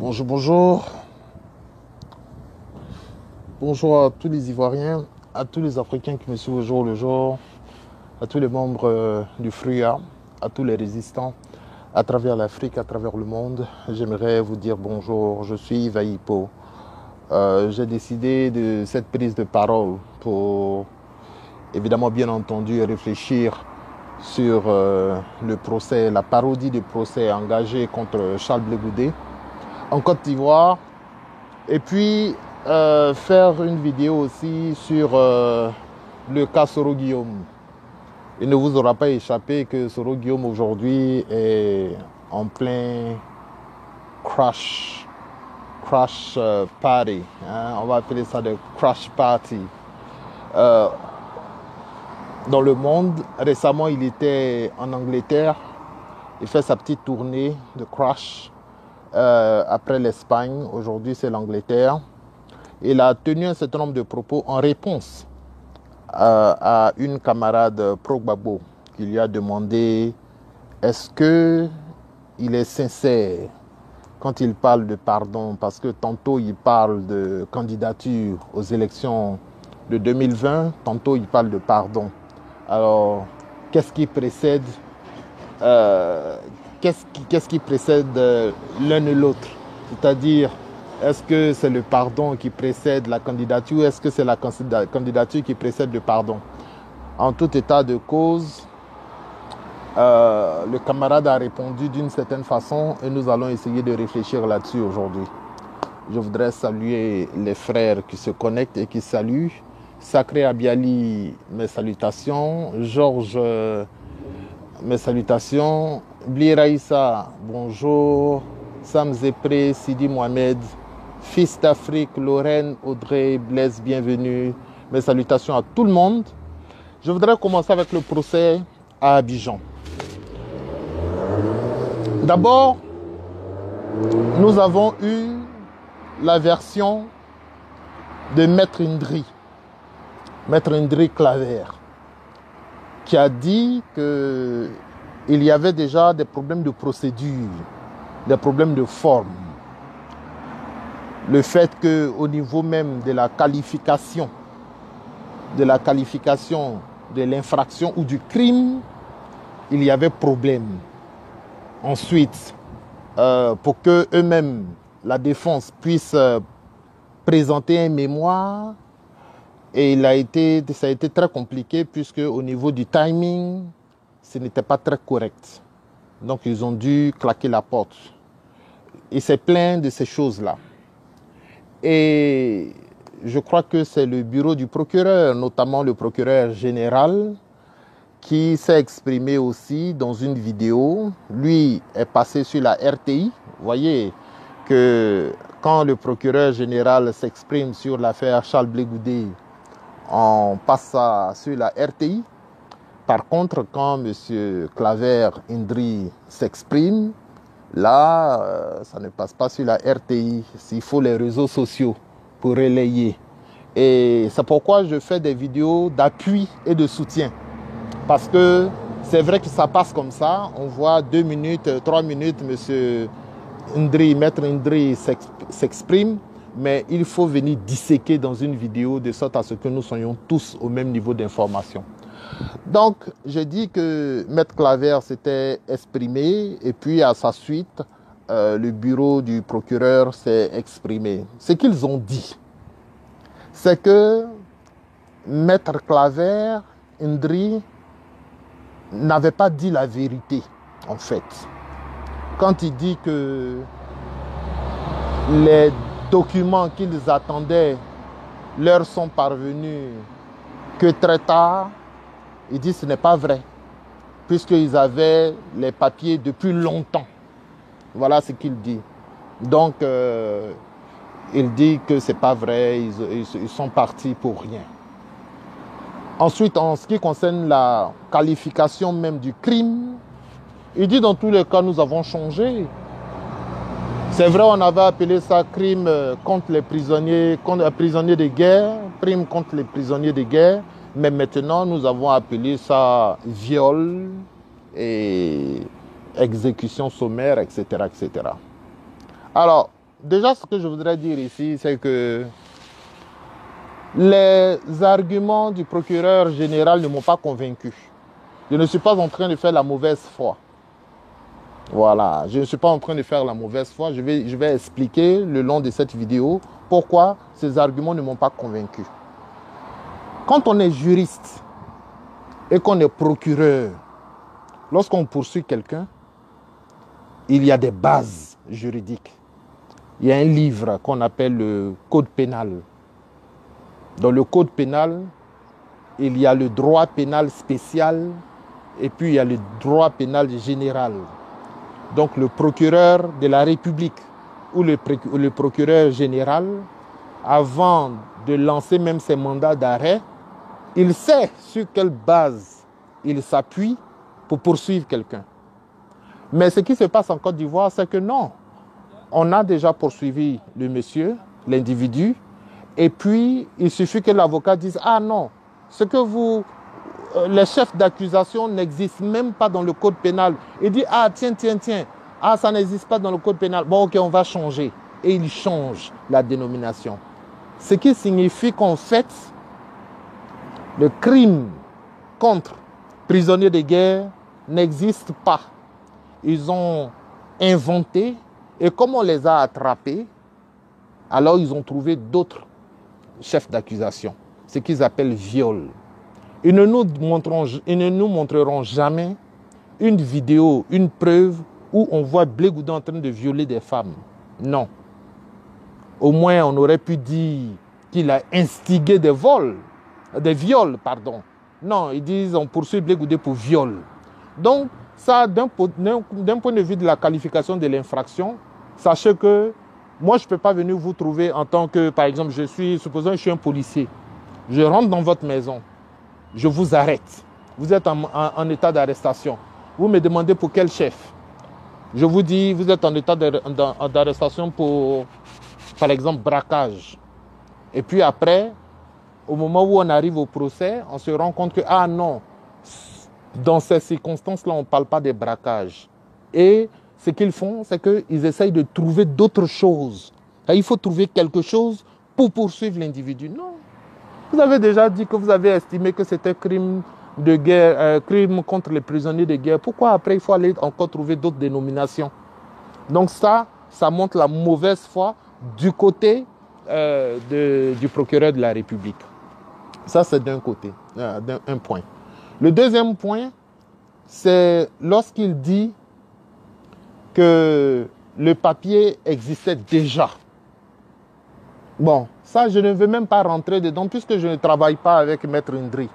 Bonjour, bonjour. Bonjour à tous les Ivoiriens, à tous les Africains qui me suivent au jour le jour, à tous les membres du FRUA, à tous les résistants à travers l'Afrique, à travers le monde. J'aimerais vous dire bonjour, je suis Yves Ayipo. J'ai décidé de cette prise de parole pour, évidemment, bien entendu, réfléchir sur le procès, la parodie du procès engagé contre Charles Blé Goudé en Côte d'Ivoire. Et puis, faire une vidéo aussi sur le cas Soro Guillaume. Il ne vous aura pas échappé que Soro Guillaume aujourd'hui est en plein crash party. Hein, on va appeler ça de crash party. Dans le monde, récemment il était en Angleterre. Il fait sa petite tournée de crash après l'Espagne. Aujourd'hui c'est l'Angleterre. Il a tenu un certain nombre de propos en réponse à une camarade pro-Gbagbo qui lui a demandé est-ce qu'il est sincère quand il parle de pardon, parce que tantôt il parle de candidature aux élections de 2020, tantôt il parle de pardon. Alors, qu'est-ce qui précède qu'est-ce qui précède l'un et l'autre? C'est-à-dire, est-ce que c'est le pardon qui précède la candidature ou est-ce que c'est la candidature qui précède le pardon? En tout état de cause, le camarade a répondu d'une certaine façon et nous allons essayer de réfléchir là-dessus aujourd'hui. Je voudrais saluer les frères qui se connectent et qui saluent. Sacré Abiali, mes salutations. Georges, mes salutations. Bliraïssa, bonjour. Sam Zepré, Sidi Mohamed, Fils d'Afrique, Lorraine, Audrey, Blaise, bienvenue. Mes salutations à tout le monde. Je voudrais commencer avec le procès à Abidjan. D'abord, nous avons eu la version de Maître Ndri Claver, qui a dit qu'il y avait déjà des problèmes de procédure, des problèmes de forme. Le fait qu'au niveau même de la qualification de l'infraction ou du crime, il y avait problème. Ensuite, pour que eux-mêmes, la défense, puisse présenter un mémoire, et ça a été très compliqué puisque au niveau du timing, ce n'était pas très correct. Donc ils ont dû claquer la porte. Et c'est plein de ces choses-là. Et je crois que c'est le bureau du procureur, notamment le procureur général, qui s'est exprimé aussi dans une vidéo. Lui est passé sur la RTI. Vous voyez que quand le procureur général s'exprime sur l'affaire Charles Blé Goudé, on passe ça sur la RTI. Par contre, quand M. Claver Ndri s'exprime, là, ça ne passe pas sur la RTI. Il faut les réseaux sociaux pour relayer. Et c'est pourquoi je fais des vidéos d'appui et de soutien. Parce que c'est vrai que ça passe comme ça. On voit 2 minutes, 3 minutes, M. Ndri, Maître Ndri s'exprime. Mais il faut venir disséquer dans une vidéo de sorte à ce que nous soyons tous au même niveau d'information. Donc, j'ai dit que Maître Claver s'était exprimé et puis à sa suite, le bureau du procureur s'est exprimé. Ce qu'ils ont dit, c'est que Maître Claver Ndri n'avait pas dit la vérité, en fait. Quand il dit que les documents qu'ils attendaient leur sont parvenus que très tard, il dit que ce n'est pas vrai, puisqu'ils avaient les papiers depuis longtemps. Voilà ce qu'il dit. Donc, il dit que ce n'est pas vrai, ils sont partis pour rien. Ensuite, en ce qui concerne la qualification même du crime, il dit dans tous les cas, nous avons changé. C'est vrai, on avait appelé ça crime contre les prisonniers, de guerre, crime contre les prisonniers de guerre, mais maintenant nous avons appelé ça viol et exécution sommaire, etc., etc. Alors, déjà, ce que je voudrais dire ici, c'est que les arguments du procureur général ne m'ont pas convaincu. Je ne suis pas en train de faire la mauvaise foi. Voilà, je ne suis pas en train de faire la mauvaise foi. Je vais expliquer le long de cette vidéo pourquoi ces arguments ne m'ont pas convaincu. Quand on est juriste et qu'on est procureur, lorsqu'on poursuit quelqu'un, il y a des bases juridiques. Il y a un livre qu'on appelle le Code pénal. Dans le Code pénal, il y a le droit pénal spécial et puis il y a le droit pénal général. Donc le procureur de la République ou le procureur général, avant de lancer même ses mandats d'arrêt, il sait sur quelle base il s'appuie pour poursuivre quelqu'un. Mais ce qui se passe en Côte d'Ivoire, c'est que non. On a déjà poursuivi le monsieur, l'individu, et puis il suffit que l'avocat dise « Ah non, ce que vous... les chefs d'accusation n'existent même pas dans le code pénal. » Il dit « Ah tiens, ah ça n'existe pas dans le code pénal. Bon ok, on va changer. » Et il change la dénomination. Ce qui signifie qu'en fait, le crime contre prisonniers de guerre n'existe pas. Ils ont inventé, et comme on les a attrapés, alors ils ont trouvé d'autres chefs d'accusation, ce qu'ils appellent viol. Ils ne nous montreront jamais une vidéo, une preuve où on voit Blé Goudé en train de violer des femmes. Non. Au moins, on aurait pu dire qu'il a instigé des viols, pardon. Non, ils disent on poursuit Blé Goudé pour viol. Donc, ça, d'un point de vue de la qualification de l'infraction, sachez que moi, je ne peux pas venir vous trouver en tant que, par exemple, supposons que je suis un policier. Je rentre dans votre maison, je vous arrête. Vous êtes en état d'arrestation. Vous me demandez pour quel chef. Je vous dis, vous êtes en état d'arrestation pour, par exemple, braquage. Et puis après, au moment où on arrive au procès, on se rend compte que, ah non, dans ces circonstances-là, on ne parle pas des braquages. Et ce qu'ils font, c'est qu'ils essayent de trouver d'autres choses. Il faut trouver quelque chose pour poursuivre l'individu. Non. Vous avez déjà dit que vous avez estimé que c'était crime de guerre, crime contre les prisonniers de guerre. Pourquoi après, il faut aller encore trouver d'autres dénominations? Donc ça montre la mauvaise foi du côté du procureur de la République. Ça, c'est d'un côté, un point. Le deuxième point, c'est lorsqu'il dit que le papier existait déjà. Bon, ça, je ne veux même pas rentrer dedans puisque je ne travaille pas avec Maître Ndri.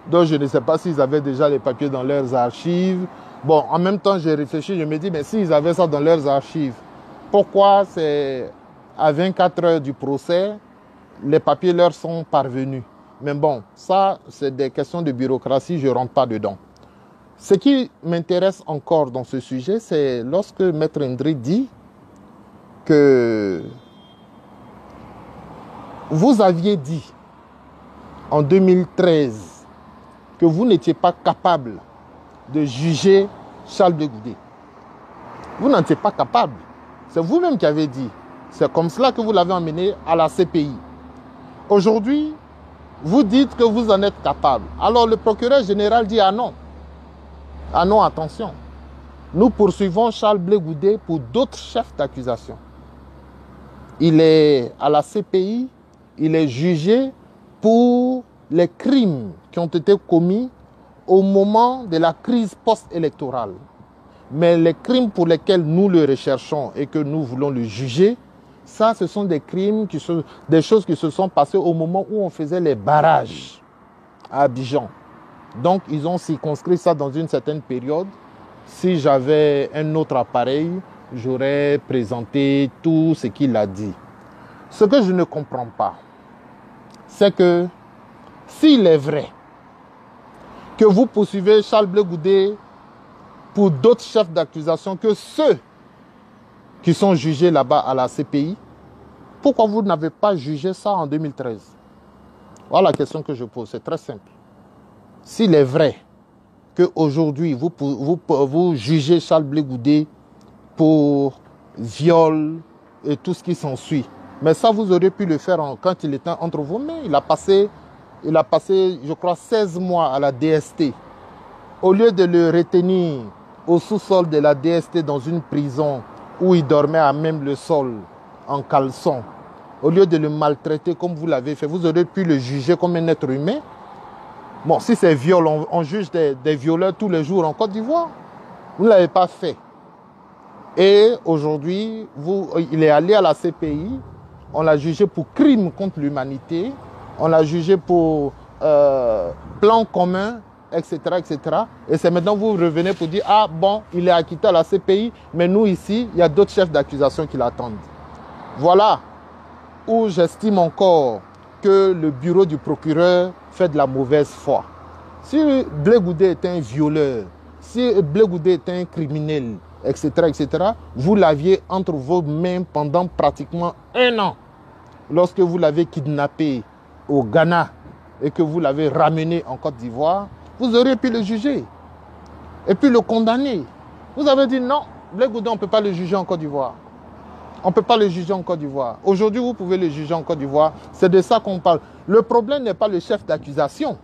Donc, je ne sais pas s'ils avaient déjà les papiers dans leurs archives. Bon, en même temps, j'ai réfléchi, je me dis, mais s'ils avaient ça dans leurs archives, pourquoi c'est à 24 heures du procès, les papiers leur sont parvenus? Mais bon, ça, c'est des questions de bureaucratie, je ne rentre pas dedans. Ce qui m'intéresse encore dans ce sujet, c'est lorsque Maître Ndri dit que vous aviez dit en 2013 que vous n'étiez pas capable de juger Charles Blé Goudé. Vous n'en étiez pas capable. C'est vous-même qui avez dit. C'est comme cela que vous l'avez emmené à la CPI. Aujourd'hui, vous dites que vous en êtes capable. Alors le procureur général dit ah non. Ah non, attention. Nous poursuivons Charles Blé Goudé pour d'autres chefs d'accusation. Il est à la CPI, il est jugé pour les crimes qui ont été commis au moment de la crise post-électorale. Mais les crimes pour lesquels nous le recherchons et que nous voulons le juger, ça, ce sont des crimes, des choses qui se sont passées au moment où on faisait les barrages à Abidjan. Donc, ils ont circonscrit ça dans une certaine période. Si j'avais un autre appareil, j'aurais présenté tout ce qu'il a dit. Ce que je ne comprends pas, c'est que s'il est vrai que vous poursuivez Charles Blé Goudé pour d'autres chefs d'accusation que ceux qui sont jugés là-bas à la CPI, pourquoi vous n'avez pas jugé ça en 2013? Voilà la question que je pose, c'est très simple. S'il est vrai qu'aujourd'hui, vous jugez Charles Blé Goudé pour viol, et tout ce qui s'ensuit. Mais ça, vous auriez pu le faire quand il était entre vos mains. Il a passé, je crois, 16 mois à la DST. Au lieu de le retenir au sous-sol de la DST dans une prison où il dormait à même le sol, en caleçon, au lieu de le maltraiter comme vous l'avez fait, vous auriez pu le juger comme un être humain. Bon, si c'est viol, on juge des violeurs tous les jours en Côte d'Ivoire. Vous ne l'avez pas fait. Et aujourd'hui, il est allé à la CPI. On l'a jugé pour crime contre l'humanité. On l'a jugé pour plan commun, etc., etc. Et c'est maintenant que vous revenez pour dire, ah bon, il est acquitté à la CPI, mais nous ici, il y a d'autres chefs d'accusation qui l'attendent. Voilà où j'estime encore que le bureau du procureur fait de la mauvaise foi. Si Blé Goudé était un violeur, si Blé Goudé était un criminel, etc., etc., vous l'aviez entre vos mains pendant pratiquement 1 an. Lorsque vous l'avez kidnappé au Ghana et que vous l'avez ramené en Côte d'Ivoire, vous auriez pu le juger et puis le condamner. Vous avez dit non, Blé Goudé, on ne peut pas le juger en Côte d'Ivoire. On ne peut pas le juger en Côte d'Ivoire. Aujourd'hui, vous pouvez le juger en Côte d'Ivoire. C'est de ça qu'on parle. Le problème n'est pas le chef d'accusation.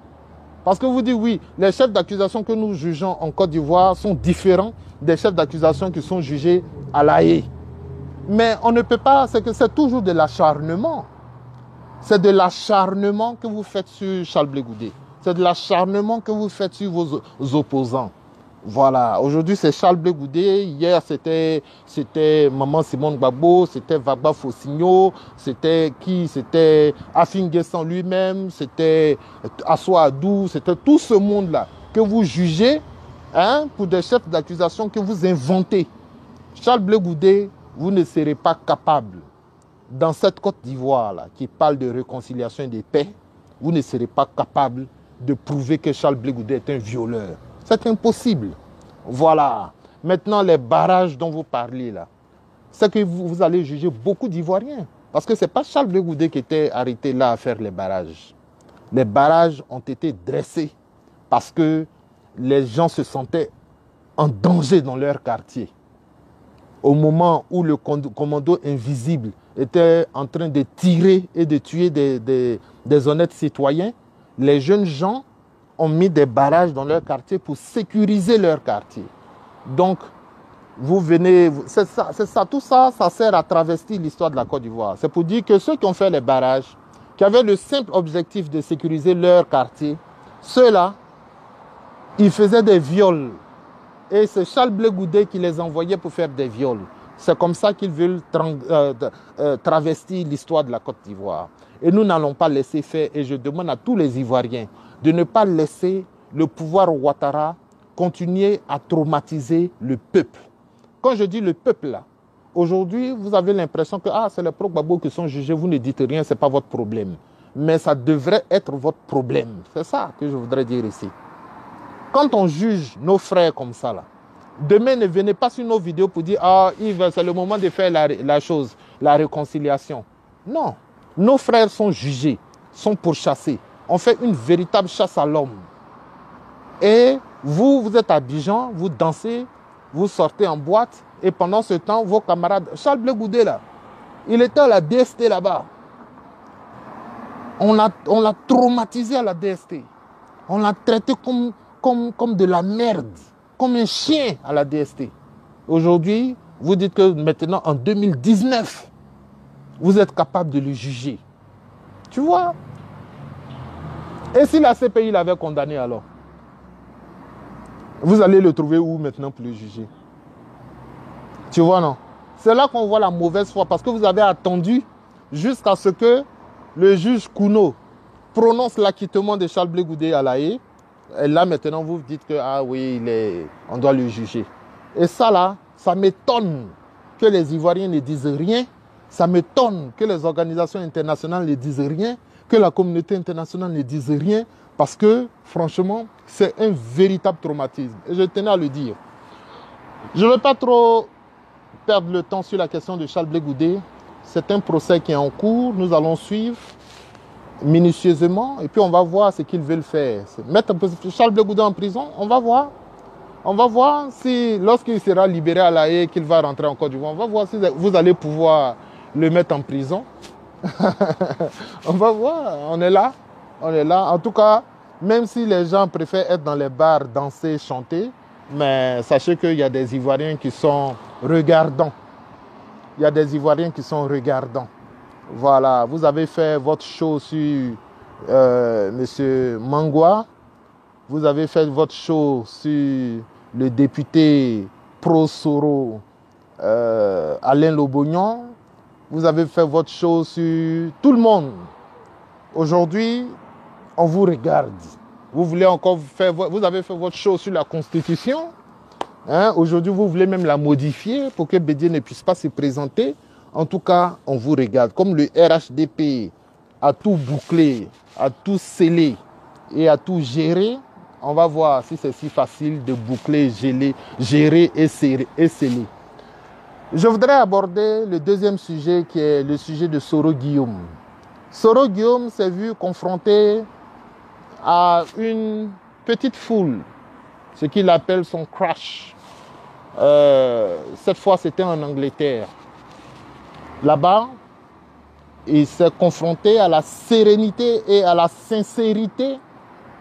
Parce que vous dites oui, les chefs d'accusation que nous jugeons en Côte d'Ivoire sont différents des chefs d'accusation qui sont jugés à La Haye. Mais on ne peut pas, c'est que c'est toujours de l'acharnement. C'est de l'acharnement que vous faites sur Charles Blé Goudé. C'est de l'acharnement que vous faites sur vos opposants. Voilà, aujourd'hui c'est Charles Blé Goudé, hier c'était Maman Simone Gbagbo, c'était Vagba Fossigno, c'était qui? C'était Afin Guessan lui-même, c'était Assoa Adou, c'était tout ce monde-là que vous jugez pour des chefs d'accusation que vous inventez. Charles Blé Goudé, vous ne serez pas capable, dans cette Côte d'Ivoire-là, qui parle de réconciliation et de paix, vous ne serez pas capable de prouver que Charles Blé Goudé est un violeur. C'est impossible. Voilà. Maintenant, les barrages dont vous parlez là, c'est que vous allez juger beaucoup d'Ivoiriens. Parce que ce n'est pas Charles Blé Goudé qui était arrêté là à faire les barrages. Les barrages ont été dressés parce que les gens se sentaient en danger dans leur quartier. Au moment où le commando invisible était en train de tirer et de tuer des honnêtes citoyens, les jeunes gens ont mis des barrages dans leur quartier pour sécuriser leur quartier. Donc, vous venez, c'est ça, tout ça, ça sert à travestir l'histoire de la Côte d'Ivoire. C'est pour dire que ceux qui ont fait les barrages, qui avaient le simple objectif de sécuriser leur quartier, ceux-là, ils faisaient des viols. Et c'est Charles Blé Goudé qui les envoyait pour faire des viols. C'est comme ça qu'ils veulent travestir l'histoire de la Côte d'Ivoire. Et nous n'allons pas laisser faire, et je demande à tous les Ivoiriens de ne pas laisser le pouvoir Ouattara continuer à traumatiser le peuple. Quand je dis le peuple là, aujourd'hui, vous avez l'impression que c'est les pro-Gbagbo qui sont jugés, vous ne dites rien, ce n'est pas votre problème. Mais ça devrait être votre problème. C'est ça que je voudrais dire ici. Quand on juge nos frères comme ça, là, demain ne venez pas sur nos vidéos pour dire Yves, c'est le moment de faire la chose, la réconciliation. Non, nos frères sont jugés, sont pourchassés. On fait une véritable chasse à l'homme. Et vous êtes à Abidjan, vous dansez, vous sortez en boîte, et pendant ce temps, vos camarades, Charles Blé Goudé là, il était à la DST là-bas. On l'a traumatisé à la DST. On l'a traité comme de la merde, comme un chien à la DST. Aujourd'hui, vous dites que maintenant, en 2019, vous êtes capable de le juger. Tu vois? Et si la CPI l'avait condamné alors? Vous allez le trouver où maintenant pour le juger? Tu vois, non? C'est là qu'on voit la mauvaise foi, parce que vous avez attendu jusqu'à ce que le juge Kouno prononce l'acquittement de Charles Blé Goudé à La Haye. Et là, maintenant, vous dites que, oui, on doit le juger. Et ça, là, ça m'étonne que les Ivoiriens ne disent rien. Ça m'étonne que les organisations internationales ne disent rien, que la communauté internationale ne dise rien, parce que, franchement, c'est un véritable traumatisme. Et je tenais à le dire. Je ne vais pas trop perdre le temps sur la question de Charles Blé Goudé. C'est un procès qui est en cours. Nous allons suivre minutieusement et puis on va voir ce qu'ils veulent faire. Mettre Charles Blé Goudé en prison, on va voir. On va voir si, lorsqu'il sera libéré à La Haye, qu'il va rentrer en Côte d'Ivoire, on va voir si vous allez pouvoir le mettre en prison. On va voir, on est là. On est là. En tout cas, même si les gens préfèrent être dans les bars, danser, chanter, mais sachez qu'il y a des Ivoiriens qui sont regardants. Il y a des Ivoiriens qui sont regardants. Voilà, vous avez fait votre show sur M. Mangwa. Vous avez fait votre show sur le député pro-Soro Alain Lobognon. Vous avez fait votre show sur tout le monde. Aujourd'hui, on vous regarde. Vous voulez encore faire, vous avez fait votre show sur la Constitution. Hein? Aujourd'hui, vous voulez même la modifier pour que Bédié ne puisse pas se présenter. En tout cas, on vous regarde. Comme le RHDP a tout bouclé, a tout scellé et a tout géré, on va voir si c'est si facile de boucler, gérer et sceller. Je voudrais aborder le deuxième sujet qui est le sujet de Soro Guillaume. Soro Guillaume s'est vu confronté à une petite foule, ce qu'il appelle son crush. Cette fois, c'était en Angleterre. Là-bas, il s'est confronté à la sérénité et à la sincérité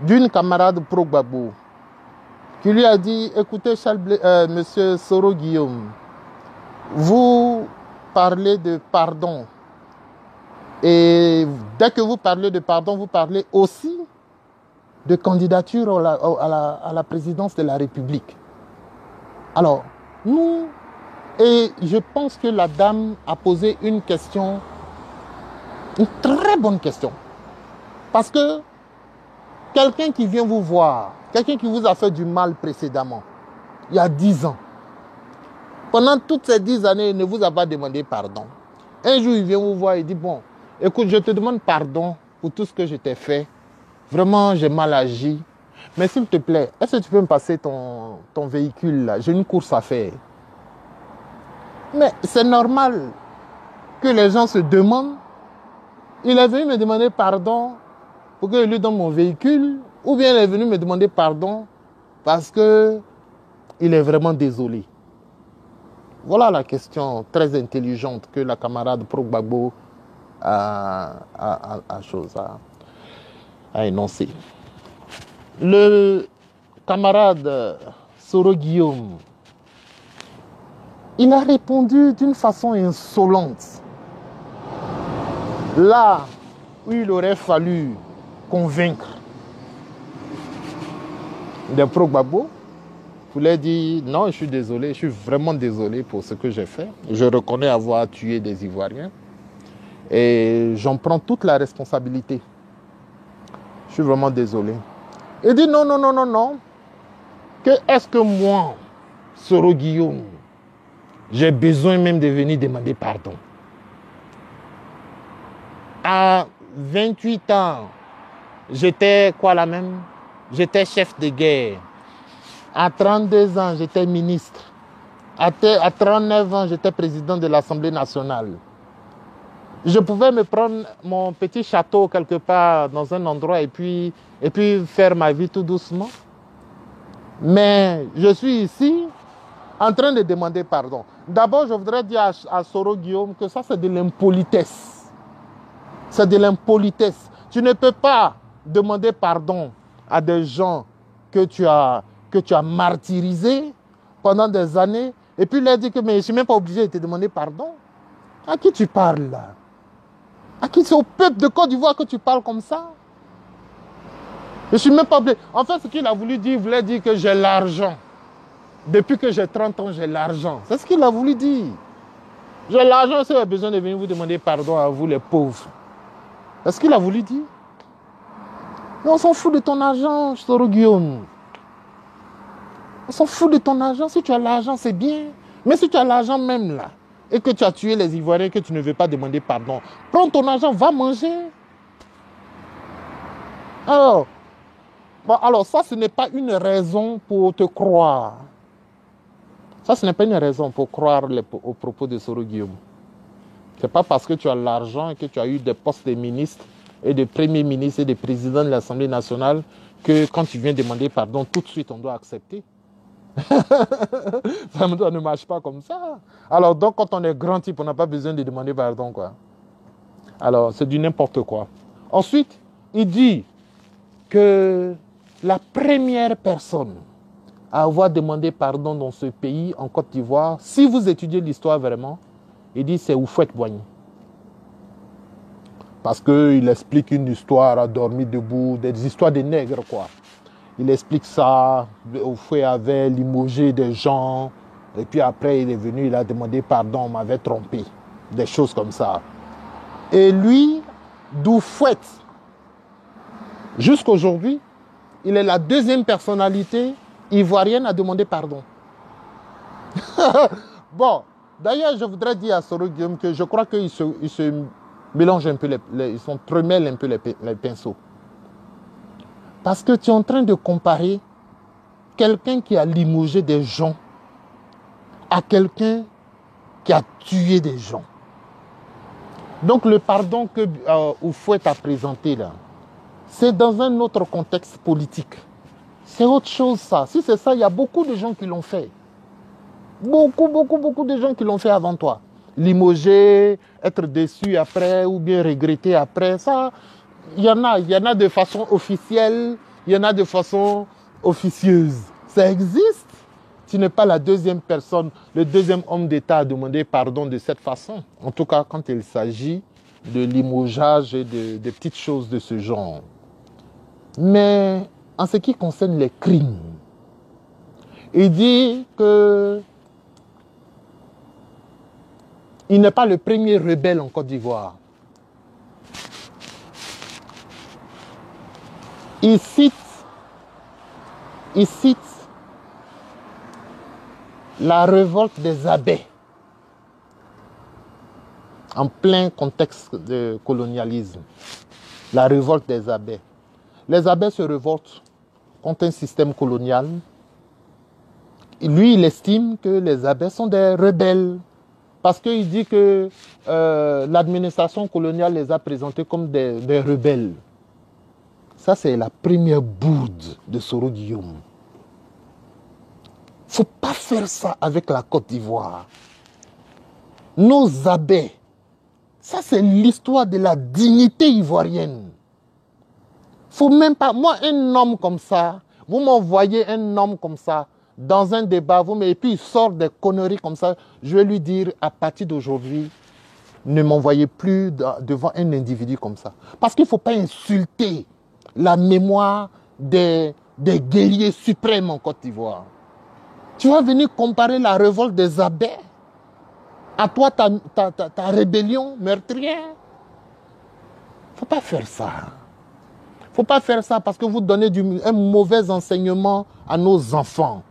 d'une camarade pro-Gbagbo qui lui a dit, écoutez, monsieur Soro Guillaume, vous parlez de pardon. Et dès que vous parlez de pardon, vous parlez aussi de candidature à la présidence de la République. Alors, nous, et je pense que la dame a posé une question, une très bonne question. Parce que quelqu'un qui vient vous voir, quelqu'un qui vous a fait du mal précédemment, il y a 10 ans, pendant toutes ces 10 années, il ne vous a pas demandé pardon. Un jour, il vient vous voir et dit, bon, écoute, je te demande pardon pour tout ce que je t'ai fait. Vraiment, j'ai mal agi. Mais s'il te plaît, est-ce que tu peux me passer ton véhicule là? J'ai une course à faire. Mais c'est normal que les gens se demandent, il est venu me demander pardon pour que je lui donne mon véhicule, ou bien il est venu me demander pardon parce qu'il est vraiment désolé. Voilà la question très intelligente que la camarade pro-Gbagbo a énoncée. Le camarade Soro Guillaume, il a répondu d'une façon insolente. Là où il aurait fallu convaincre des pro-Gbagbo, vous leur dire non, je suis désolé, je suis vraiment désolé pour ce que j'ai fait. Je reconnais avoir tué des Ivoiriens et j'en prends toute la responsabilité. Je suis vraiment désolé. Il dit non, non, non, non, non. Que est-ce que moi, Soro Guillaume, j'ai besoin même de venir demander pardon? À 28 ans, j'étais quoi là même? J'étais chef de guerre. À 32 ans, j'étais ministre. À 39 ans, j'étais président de l'Assemblée nationale. Je pouvais me prendre mon petit château quelque part dans un endroit et puis faire ma vie tout doucement. Mais je suis ici en train de demander pardon. D'abord, je voudrais dire à Soro Guillaume que ça, c'est de l'impolitesse. C'est de l'impolitesse. Tu ne peux pas demander pardon à des gens que tu as martyrisés pendant des années et puis leur dire que mais je ne suis même pas obligé de te demander pardon. À qui tu parles là? À qui c'est au peuple de Côte d'Ivoire que tu parles comme ça? Je ne suis même pas obligé. En fait, ce qu'il a voulu dire, il voulait dire que j'ai l'argent. Depuis que j'ai 30 ans, j'ai l'argent. C'est ce qu'il a voulu dire. J'ai l'argent, si vous avez besoin de venir vous demander pardon à vous les pauvres. C'est ce qu'il a voulu dire. Mais on s'en fout de ton argent, Soro Guillaume. On s'en fout de ton argent. Si tu as l'argent, c'est bien. Mais si tu as l'argent même là, et que tu as tué les Ivoiriens, que tu ne veux pas demander pardon, prends ton argent, va manger. Alors ça, ce n'est pas une raison pour te croire. Ça, ce n'est pas une raison pour croire aux propos de Soro Guillaume. Ce n'est pas parce que tu as l'argent et que tu as eu des postes de ministre et de premier ministre et de président de l'Assemblée nationale que quand tu viens demander pardon, tout de suite, on doit accepter. Ça ne marche pas comme ça. Alors, donc, quand on est grand type, on n'a pas besoin de demander pardon, quoi. Alors, c'est du n'importe quoi. Ensuite, il dit que la première personne à avoir demandé pardon dans ce pays, en Côte d'Ivoire, si vous étudiez l'histoire vraiment, il dit c'est Houphouët-Boigny. Parce qu'il explique une histoire à dormir debout, des histoires des nègres, quoi. Il explique ça, Houphouët avait limogé des gens, et puis après il est venu, il a demandé pardon, on m'avait trompé. Des choses comme ça. Et lui, d'Houphouët, jusqu'aujourd'hui, il est la deuxième personnalité ivoirienne à demander pardon. Bon, d'ailleurs, je voudrais dire à Soro Guillaume que je crois qu'ils se mélangent un peu, ils s'entremêlent un peu les pinceaux. Parce que tu es en train de comparer quelqu'un qui a limogé des gens à quelqu'un qui a tué des gens. Donc le pardon que Houphouët a présenté là, c'est dans un autre contexte politique. C'est autre chose ça. Si c'est ça, il y a beaucoup de gens qui l'ont fait. Beaucoup de gens qui l'ont fait avant toi. Limoger, être déçu après ou bien regretter après, ça, il y en a de façon officielle, il y en a de façon officieuse. Ça existe. Tu n'es pas la deuxième personne, le deuxième homme d'État à demander pardon de cette façon. En tout cas, quand il s'agit de limogeage et de petites choses de ce genre. Mais en ce qui concerne les crimes, il dit que il n'est pas le premier rebelle en Côte d'Ivoire. Il cite la révolte des abbés en plein contexte de colonialisme. La révolte des abbés. Les abbés se révoltent contre un système colonial. Lui, il estime que les abbés sont des rebelles parce qu'il dit que l'administration coloniale les a présentés comme des rebelles. Ça, c'est la première bourde de Soro Guillaume. Il ne faut pas faire ça avec la Côte d'Ivoire. Nos abbés, ça c'est l'histoire de la dignité ivoirienne. Faut même pas, moi un homme comme ça, vous m'envoyez un homme comme ça dans un débat, et puis il sort des conneries comme ça, je vais lui dire à partir d'aujourd'hui, ne m'envoyez plus devant un individu comme ça. Parce qu'il ne faut pas insulter la mémoire des guerriers suprêmes en Côte d'Ivoire. Tu vas venir comparer la révolte des abbés à toi, ta rébellion meurtrière. Il ne faut pas faire ça. Il ne faut pas faire ça parce que vous donnez un mauvais enseignement à nos enfants.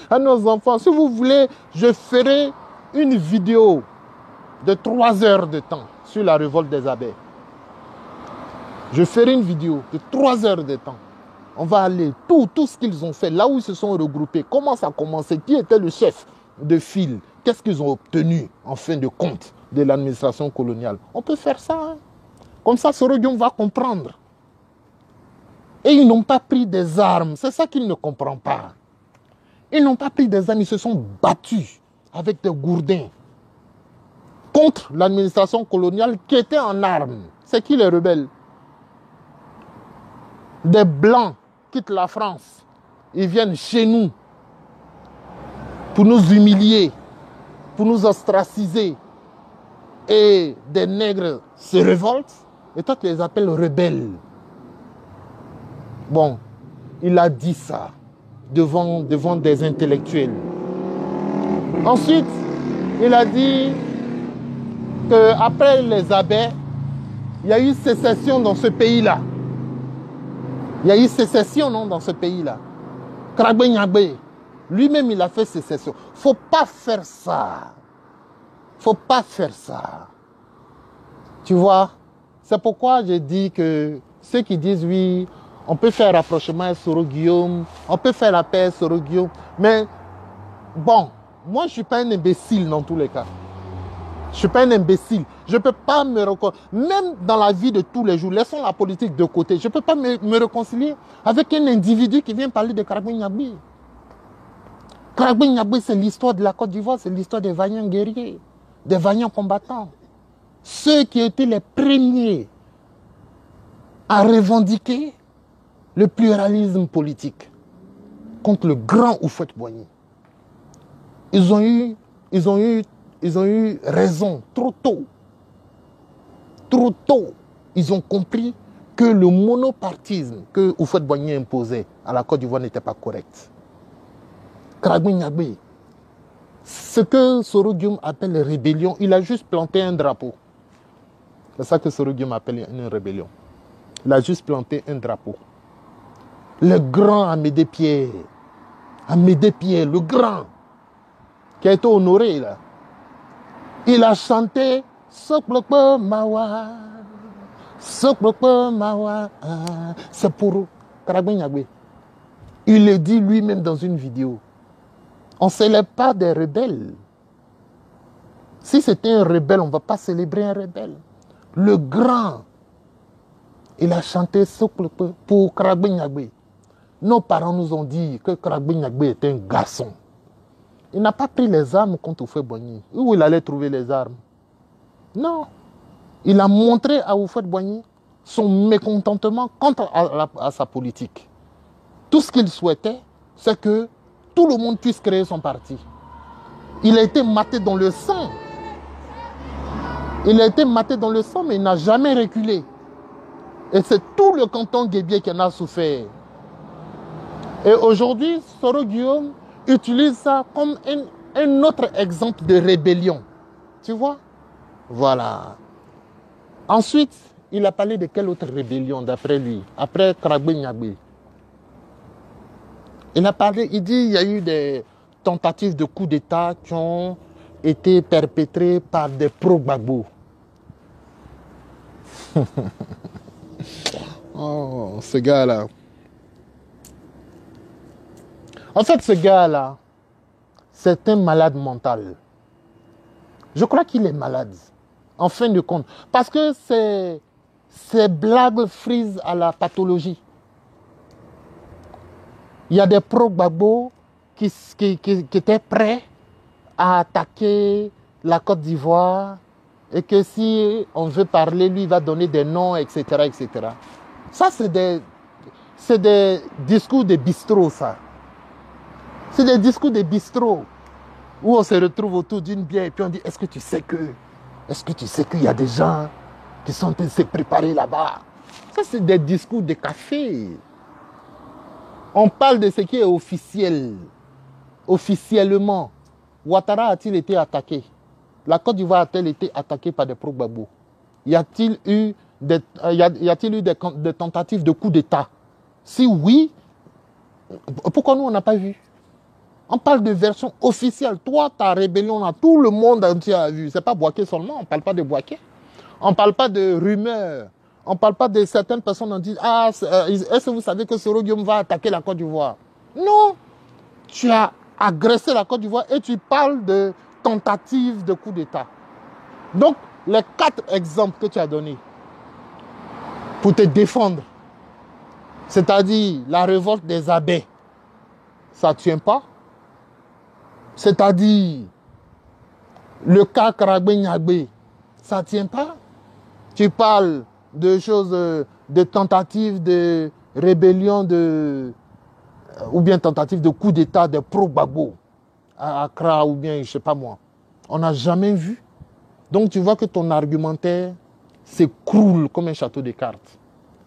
À nos enfants. Si vous voulez, je ferai une vidéo de 3 heures de temps sur la révolte des abbés. Je ferai une vidéo de 3 heures de temps. On va aller, tout ce qu'ils ont fait, là où ils se sont regroupés, comment ça a commencé, qui était le chef de file, qu'est-ce qu'ils ont obtenu en fin de compte de l'administration coloniale. On peut faire ça. Hein. Comme ça, Soro Guillaume va comprendre. Et ils n'ont pas pris des armes, c'est ça qu'il ne comprend pas. Ils n'ont pas pris des armes, ils se sont battus avec des gourdins contre l'administration coloniale qui était en armes. C'est qui les rebelles? Des Blancs quittent la France, ils viennent chez nous pour nous humilier, pour nous ostraciser. Et des nègres se révoltent, et toi tu les appelles rebelles. Bon, il a dit ça devant des intellectuels. Ensuite, il a dit qu'après les abbés, il y a eu sécession dans ce pays-là. Il y a eu sécession, non, dans ce pays-là. Kragbe Nyagbe, lui-même, il a fait sécession. Il ne faut pas faire ça. Il ne faut pas faire ça. Tu vois, c'est pourquoi j'ai dit que ceux qui disent oui, on peut faire rapprochement à Soro Guillaume, on peut faire la paix à Soro Guillaume, mais bon, moi je ne suis pas un imbécile dans tous les cas. Je ne suis pas un imbécile. Je ne peux pas me reconnaître. Même dans la vie de tous les jours, laissons la politique de côté. Je ne peux pas me réconcilier avec un individu qui vient parler de Karabou Niabi. Karabou Niabi, c'est l'histoire de la Côte d'Ivoire, c'est l'histoire des vaillants guerriers, des vaillants combattants. Ceux qui étaient les premiers à revendiquer le pluralisme politique contre le grand Houphouët-Boigny. Ils ont eu raison trop tôt. Trop tôt, ils ont compris que le monopartisme que Houphouët-Boigny imposait à la Côte d'Ivoire n'était pas correct. Karabou Niabi, ce que Soro Guillaume appelle rébellion, il a juste planté un drapeau. C'est ça que Soro Guillaume appelle une rébellion. Il a juste planté un drapeau. Le grand Amédée Pierre, le grand, qui a été honoré là, il a chanté Soklopo Mawa, Soklopo Mawa. C'est pour Karabou Niabi. Il le dit lui-même dans une vidéo. On ne célèbre pas des rebelles. Si c'était un rebelle, on ne va pas célébrer un rebelle. Le grand, il a chanté Soklopo pour Karabou Niabi. Nos parents nous ont dit que Karabou Niabi était un garçon. Il n'a pas pris les armes contre Houphouët-Boigny. Où il allait trouver les armes? Non. Il a montré à Houphouët-Boigny son mécontentement contre à sa politique. Tout ce qu'il souhaitait, c'est que tout le monde puisse créer son parti. Il a été maté dans le sang. Il a été maté dans le sang, mais il n'a jamais reculé. Et c'est tout le canton Guébié qui en a souffert. Et aujourd'hui, Soro Guillaume utilise ça comme un autre exemple de rébellion. Tu vois? Voilà. Ensuite, il a parlé de quelle autre rébellion d'après lui? Après Karabou Niabi. Il a parlé, il dit qu'il y a eu des tentatives de coup d'État qui ont été perpétrées par des pro-Gbagbo. Oh, ce gars-là. En fait, ce gars-là, c'est un malade mental. Je crois qu'il est malade, en fin de compte. Parce que ces blagues frisent à la pathologie. Il y a des pro-Gbagbo qui étaient prêts à attaquer la Côte d'Ivoire et que si on veut parler, lui, il va donner des noms, etc. etc. Ça, c'est des discours de bistrot, ça. C'est des discours de bistrot où on se retrouve autour d'une bière et puis on dit, est-ce que tu sais qu'il y a des gens qui sont en train de se préparer là-bas? Ça, c'est des discours de café. On parle de ce qui est officiel. Officiellement, Ouattara a-t-il été attaqué? La Côte d'Ivoire a-t-elle été attaquée par des pro-Gbagbo? Y a-t-il eu des tentatives de coup d'État? Si oui, pourquoi nous on n'a pas vu? On parle de version officielle. Toi, ta rébellion, là, tout le monde entier a vu. Ce n'est pas Bouaké seulement, on ne parle pas de Bouaké. On ne parle pas de rumeurs. On ne parle pas de certaines personnes qui disent, ah, est-ce que vous savez que Soro Guillaume va attaquer la Côte d'Ivoire? Non. Tu as agressé la Côte d'Ivoire et tu parles de tentative de coup d'État. Donc, les 4 exemples que tu as donnés pour te défendre, c'est-à-dire la révolte des abbés, ça ne tient pas. C'est-à-dire le cas Karabou Niabi, ça ne tient pas. Tu parles de choses, de tentatives de rébellion, ou bien tentatives de coup d'État des pro-Gbagbo à Accra, ou bien je ne sais pas moi. On n'a jamais vu. Donc tu vois que ton argumentaire s'écroule comme un château de cartes,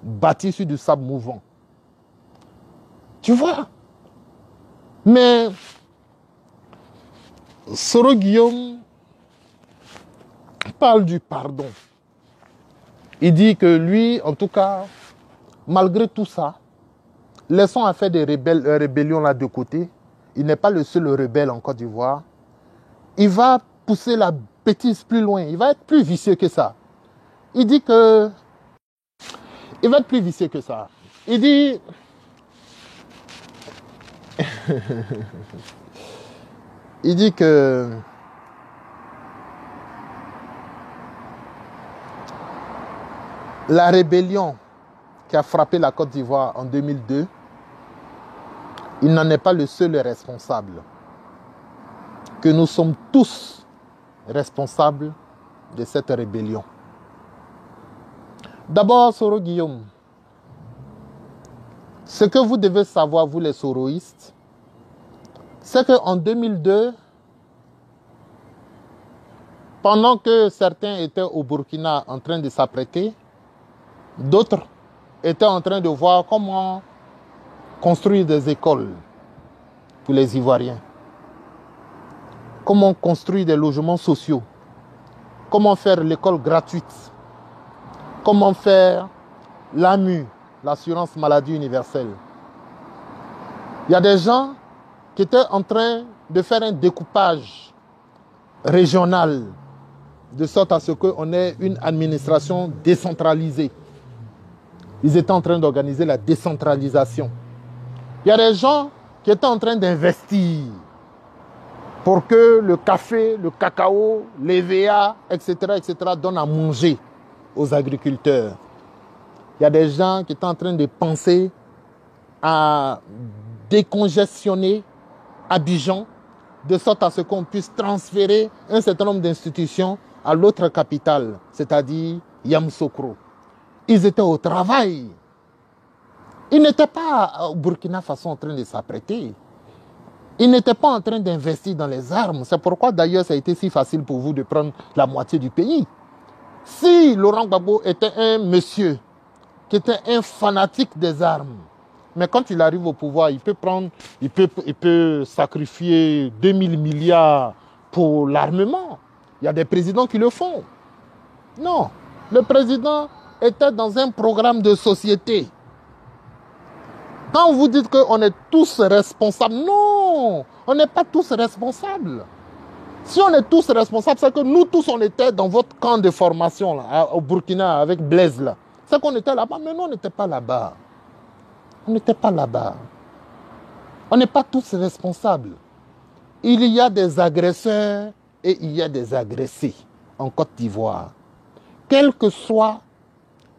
bâti sur du sable mouvant. Tu vois? Mais Soro Guillaume parle du pardon. Il dit que lui, en tout cas, malgré tout ça, laissons à faire des rébellions là de côté. Il n'est pas le seul rebelle en Côte d'Ivoire. Il va pousser la bêtise plus loin. Il va être plus vicieux que ça. Il dit que... Il va être plus vicieux que ça. Il dit... Il dit que... La rébellion qui a frappé la Côte d'Ivoire en 2002, il n'en est pas le seul responsable. Que nous sommes tous responsables de cette rébellion. D'abord, Soro Guillaume, ce que vous devez savoir, vous les soroïstes, c'est qu'en 2002, pendant que certains étaient au Burkina en train de s'apprêter, d'autres étaient en train de voir comment construire des écoles pour les Ivoiriens, comment construire des logements sociaux, comment faire l'école gratuite, comment faire l'AMU, l'assurance maladie universelle. Il y a des gens qui étaient en train de faire un découpage régional, de sorte à ce qu'on ait une administration décentralisée. Ils étaient en train d'organiser la décentralisation. Il y a des gens qui étaient en train d'investir pour que le café, le cacao, l'EVA, etc., donnent à manger aux agriculteurs. Il y a des gens qui étaient en train de penser à décongestionner Abidjan, de sorte à ce qu'on puisse transférer un certain nombre d'institutions à l'autre capitale, c'est-à-dire Yamoussoukro. Ils étaient au travail. Ils n'étaient pas au Burkina Faso en train de s'apprêter. Ils n'étaient pas en train d'investir dans les armes. C'est pourquoi d'ailleurs ça a été si facile pour vous de prendre la moitié du pays. Si Laurent Gbagbo était un monsieur qui était un fanatique des armes, mais quand il arrive au pouvoir, il peut sacrifier 2000 milliards pour l'armement. Il y a des présidents qui le font. Non, le président était dans un programme de société. Quand vous dites qu'on est tous responsables, non, on n'est pas tous responsables. Si on est tous responsables, c'est que nous tous, on était dans votre camp de formation là, au Burkina avec Blaise là. C'est qu'on était là-bas, mais nous, on n'était pas là-bas. On n'était pas là-bas. On n'est pas tous responsables. Il y a des agresseurs et il y a des agressés en Côte d'Ivoire. Quelles que soient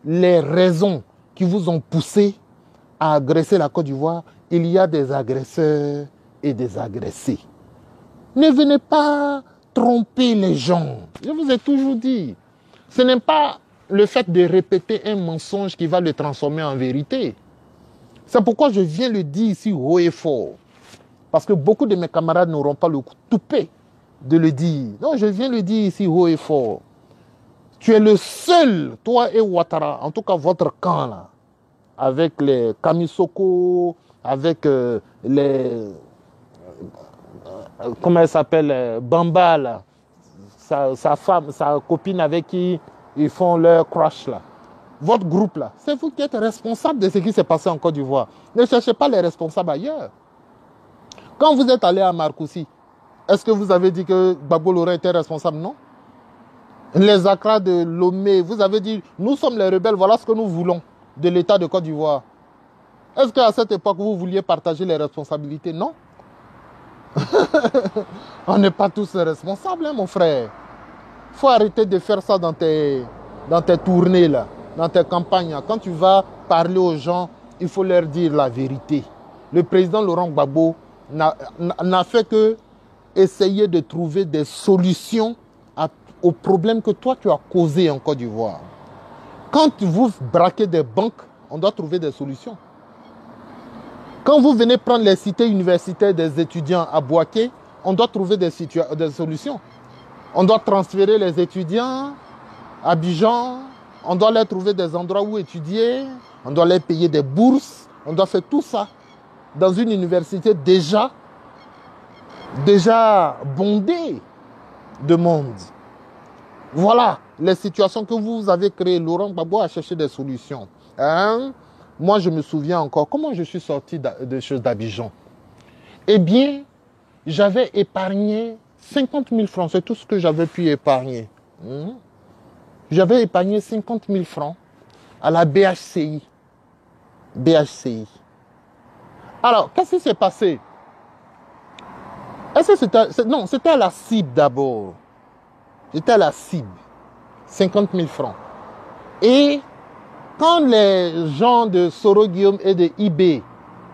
les raisons qui vous ont poussé à agresser la Côte d'Ivoire, il y a des agresseurs et des agressés. Ne venez pas tromper les gens. Je vous ai toujours dit, ce n'est pas le fait de répéter un mensonge qui va le transformer en vérité. C'est pourquoi je viens le dire ici haut et fort. Parce que beaucoup de mes camarades n'auront pas le toupet de le dire. Non, je viens le dire ici haut et fort. Tu es le seul, toi et Ouattara, en tout cas votre camp là, avec les Kamisoko, avec les... comment elle s'appelle, Bamba là, sa femme, sa copine avec qui ils font leur crush là. Votre groupe là, c'est vous qui êtes responsable de ce qui s'est passé en Côte d'Ivoire. Ne cherchez pas les responsables ailleurs. Quand vous êtes allé à Marcoussis, est-ce que vous avez dit que Gbagbo Laurent était responsable? Non. Les Accra de Lomé, vous avez dit, nous sommes les rebelles, voilà ce que nous voulons de l'État de Côte d'Ivoire. Est-ce qu'à cette époque, vous vouliez partager les responsabilités? Non. On n'est pas tous responsables, hein, mon frère. Il faut arrêter de faire ça dans tes tournées, là, dans tes campagnes. Quand tu vas parler aux gens, il faut leur dire la vérité. Le président Laurent Gbagbo n'a fait que essayer de trouver des solutions aux problèmes que toi, tu as causés en Côte d'Ivoire. Quand vous braquez des banques, on doit trouver des solutions. Quand vous venez prendre les cités universitaires des étudiants à Bouaké, on doit trouver des solutions. On doit transférer les étudiants à Abidjan, on doit leur trouver des endroits où étudier, on doit leur payer des bourses, on doit faire tout ça dans une université déjà bondée de monde. Voilà les situations que vous avez créées. Laurent Gbagbo a cherché des solutions. Hein? Moi, je me souviens encore comment je suis sorti d'Abidjan. Eh bien, j'avais épargné 50 000 francs. C'est tout ce que j'avais pu épargner. J'avais épargné 50 000 francs à la BHCI. BHCI. Alors, qu'est-ce qui s'est passé? Est-ce que non, c'était à la cible d'abord. J'étais à la cible. 50 000 francs. Et Quand les gens de Soro Guillaume et de IB,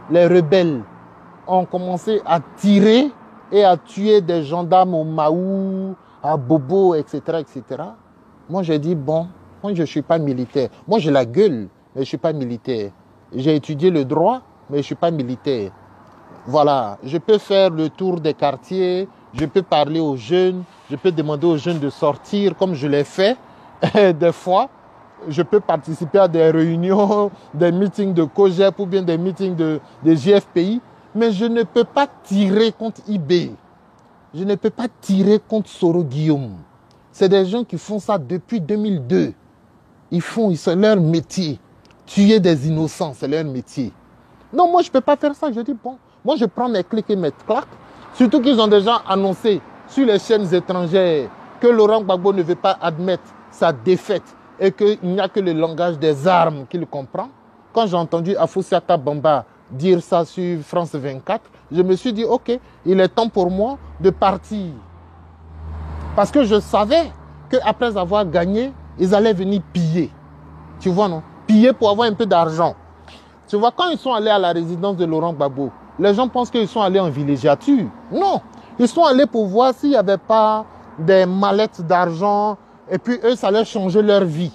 les rebelles, ont commencé à tirer et à tuer des gendarmes au Maou, à Bobo, etc., moi j'ai dit, bon, moi je ne suis pas militaire. Moi j'ai la gueule, mais je ne suis pas militaire. J'ai étudié le droit, mais je ne suis pas militaire. Voilà, je peux faire le tour des quartiers, je peux parler aux jeunes, je peux demander aux jeunes de sortir comme je l'ai fait des fois. Je peux participer à des réunions, des meetings de COGEP ou bien des meetings de JFPI, mais je ne peux pas tirer contre IB. Je ne peux pas tirer contre Soro Guillaume. C'est des gens qui font ça depuis 2002. C'est leur métier. Tuer des innocents, c'est leur métier. Non, moi je ne peux pas faire ça. Je dis, bon, moi je prends mes clics et mes claques. Surtout qu'ils ont déjà annoncé sur les chaînes étrangères que Laurent Gbagbo ne veut pas admettre sa défaite et qu'il n'y a que le langage des armes qu'il comprend. Quand j'ai entendu Afoussiata Bamba dire ça sur France 24, je me suis dit, ok, il est temps pour moi de partir. Parce que je savais qu'après avoir gagné, ils allaient venir piller. Tu vois, non? Piller pour avoir un peu d'argent. Tu vois, quand ils sont allés à la résidence de Laurent Gbagbo, les gens pensent qu'ils sont allés en villégiature. Non, ils sont allés pour voir s'il n'y avait pas des mallettes d'argent et puis eux, ça allait changer leur vie.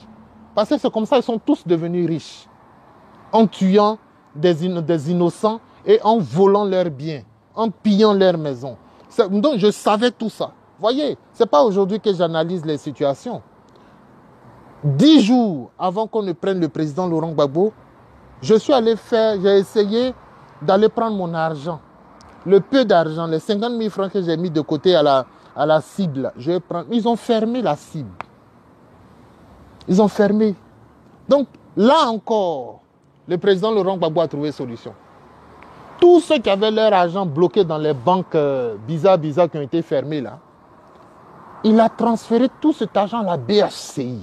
Parce que c'est comme ça, ils sont tous devenus riches. En tuant des innocents et en volant leurs biens, en pillant leurs maisons. Donc je savais tout ça. Voyez, ce n'est pas aujourd'hui que j'analyse les situations. 10 jours avant qu'on ne prenne le président Laurent Gbagbo, j'ai essayé d'aller prendre mon argent. Le peu d'argent, les 50 000 francs que j'ai mis de côté à la cible, ils ont fermé la cible. Ils ont fermé. Donc là encore, le président Laurent Gbagbo a trouvé solution. Tous ceux qui avaient leur argent bloqué dans les banques bizarres qui ont été fermées là, il a transféré tout cet argent à la BHCI.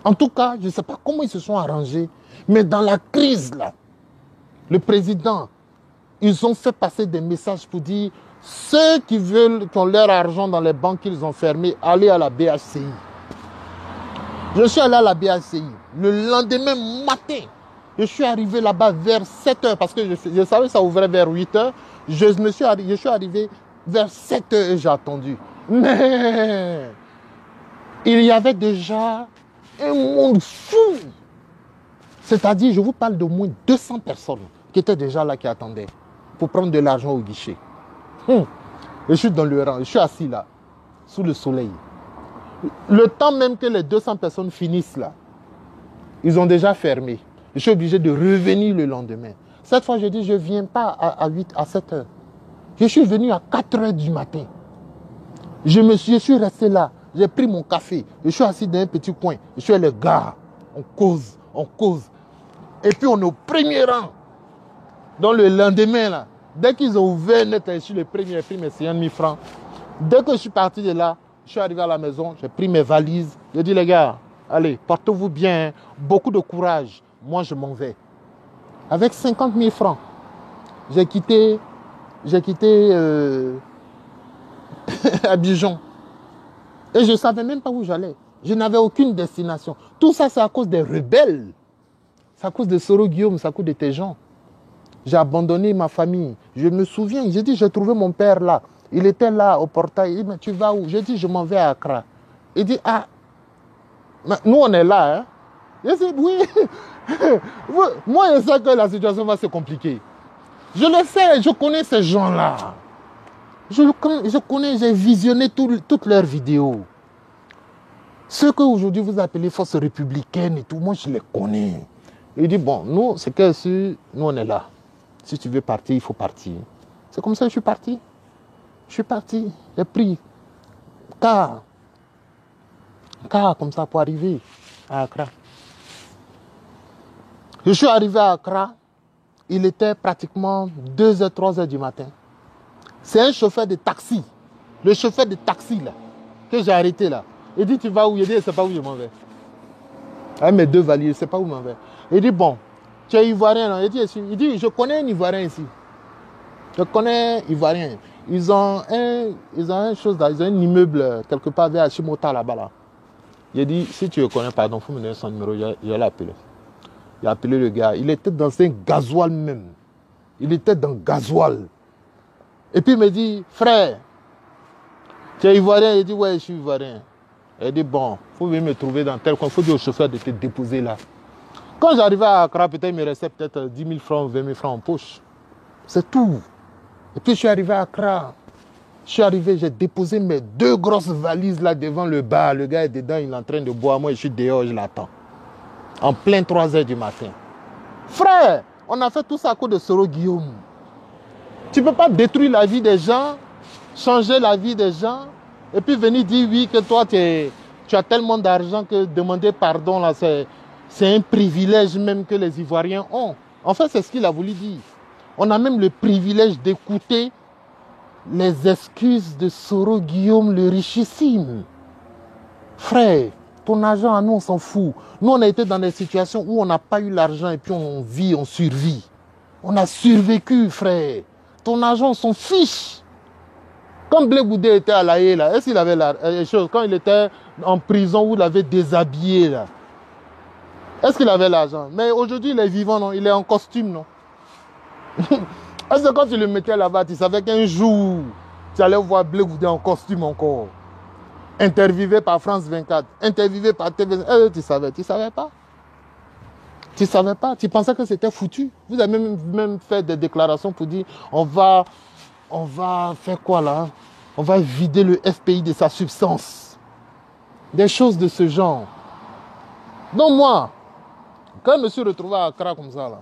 En tout cas, je ne sais pas comment ils se sont arrangés, mais dans la crise là, le président, ils ont fait passer des messages pour dire ceux qui ont leur argent dans les banques qu'ils ont fermées, allez à la BHCI. Je suis allé à la BHCI. Le lendemain matin, je suis arrivé là-bas vers 7 h parce que je savais que ça ouvrait vers 8 h. Je suis arrivé vers 7 h et j'ai attendu. Mais il y avait déjà un monde fou. C'est-à-dire, je vous parle de moins 200 personnes qui étaient déjà là, qui attendaient pour prendre de l'argent au guichet. Je suis dans le rang, je suis assis là, sous le soleil. Le temps même que les 200 personnes finissent là, ils ont déjà fermé. Je suis obligé de revenir le lendemain. Cette fois, je dis, je ne viens pas à 7 h. Je suis venu à 4 h du matin. Je suis resté là. J'ai pris mon café. Je suis assis dans un petit coin. Je suis les gars. On cause. Et puis, on est au premier rang. Donc, le lendemain, là, dès qu'ils ont ouvert net, je suis le premier, j'ai pris mes 50 000 francs. Dès que je suis parti de là, je suis arrivé à la maison, j'ai pris mes valises. J'ai dit, les gars, allez, portez-vous bien. Beaucoup de courage. Moi, je m'en vais. Avec 50 000 francs, j'ai quitté Abidjan. Et je ne savais même pas où j'allais. Je n'avais aucune destination. Tout ça, c'est à cause des rebelles. C'est à cause de Soro Guillaume, c'est à cause de tes gens. J'ai abandonné ma famille. Je me souviens, j'ai dit, j'ai trouvé mon père là. Il était là au portail. Il dit, mais tu vas où? J'ai dit, je m'en vais à Accra. Il dit, ah, nous on est là. Hein? Je dis, oui. Moi, je sais que la situation va se compliquer. Je le sais, je connais ces gens-là. Je connais, j'ai visionné toutes leurs vidéos. Ceux qu'aujourd'hui vous appelez forces républicaines et tout, moi je les connais. Il dit, bon, nous, c'est que si nous on est là. Si tu veux partir, il faut partir. C'est comme ça que je suis parti. Je suis parti, j'ai pris car comme ça pour arriver à Accra. Je suis arrivé à Accra, il était pratiquement 2 h, 3 h du matin. C'est un chauffeur de taxi, le chauffeur de taxi là, que j'ai arrêté là. Il dit, tu vas où? Il dit, je ne sais pas où je m'en vais. Avec mes 2 valises, je ne sais pas où je m'en vais. Il dit, bon, tu es Ivoirien, non? Il dit, je connais un Ivoirien ici. Je connais un Ivoirien. Ils ont un immeuble quelque part vers Achimota là-bas. Là. Il a dit, si tu le connais, pardon, il faut me donner son numéro, je l'ai appelé. Il a appelé le gars, il était dans un gasoil même. Il était dans gasoil. Et puis il me dit, frère, tu es ivoirien? Il dit, ouais, je suis ivoirien. Il dit, bon, il faut venir me trouver dans tel coin, il faut dire au chauffeur de te déposer là. Quand j'arrivais à Accra, peut-être il me restait peut-être 10 000 francs, 20 000 francs en poche. C'est tout. Et puis je suis arrivé à Accra. Je suis arrivé, j'ai déposé mes 2 grosses valises là devant le bar. Le gars est dedans, il est en train de boire. Moi, je suis dehors, je l'attends. En plein 3 h du matin. Frère, on a fait tout ça à cause de Soro Guillaume. Tu ne peux pas détruire la vie des gens, changer la vie des gens, et puis venir dire oui, que toi, tu as tellement d'argent que demander pardon, là, c'est un privilège même que les Ivoiriens ont. En fait, c'est ce qu'il a voulu dire. On a même le privilège d'écouter les excuses de Soro Guillaume le richissime. Frère, ton argent, à nous, on s'en fout. Nous, on a été dans des situations où on n'a pas eu l'argent et puis on vit, on survit. On a survécu, frère. Ton argent, on s'en fiche. Quand Blé Goudé était à La Haye, là, est-ce qu'il avait la chose? Quand il était en prison, vous l'avez déshabillé, là. Est-ce qu'il avait l'argent? Mais aujourd'hui, il est vivant, non? Il est en costume, non? Est-ce que quand tu le mettais là-bas, tu savais qu'un jour, tu allais voir Blé Goudé en costume encore? Interviewé par France 24, interviewé par TV. Tu savais pas? Tu savais pas? Tu pensais que c'était foutu? Vous avez même fait des déclarations pour dire on va faire quoi là? On va vider le FPI de sa substance. Des choses de ce genre. Donc moi, quand je me suis retrouvé à Accra comme ça là,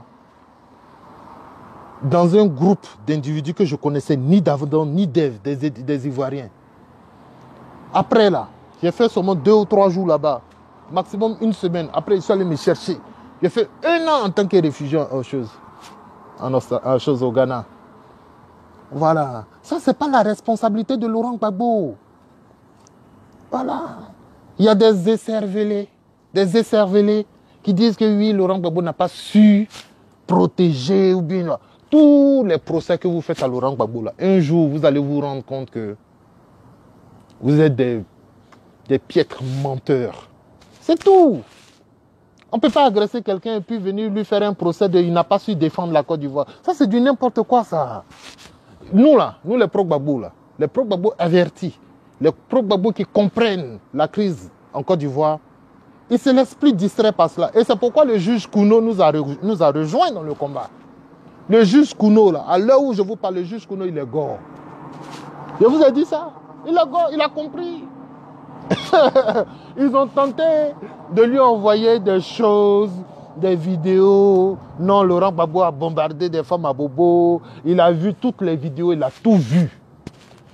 dans un groupe d'individus que je connaissais ni d'Avadon ni d'Ève, des Ivoiriens. Après là, j'ai fait seulement 2 ou 3 jours là-bas, maximum 1 semaine. Après, ils sont allés me chercher. J'ai fait 1 an en tant que réfugié au Ghana. Voilà. Ça, ce n'est pas la responsabilité de Laurent Gbagbo. Voilà. Il y a des écervelés qui disent que oui, Laurent Gbagbo n'a pas su protéger ou bien... Tous les procès que vous faites à Laurent Gbagbo, là, un jour, vous allez vous rendre compte que vous êtes des piètres menteurs. C'est tout. On ne peut pas agresser quelqu'un et puis venir lui faire un procès de il n'a pas su défendre la Côte d'Ivoire. Ça, c'est du n'importe quoi, ça. Nous, là, nous les pro-Gbagbo, là, les pro-Gbagbo avertis, les pro-Gbagbo qui comprennent la crise en Côte d'Ivoire, ils se laissent plus distraits par cela. Et c'est pourquoi le juge Kouno nous a rejoints dans le combat. Le juge Kouno, là, à l'heure où je vous parle, le juge Kouno, il est gore. Je vous ai dit ça. Il est gore, il a compris. Ils ont tenté de lui envoyer des choses, des vidéos. Non, Laurent Gbagbo a bombardé des femmes à Bobo. Il a vu toutes les vidéos, il a tout vu.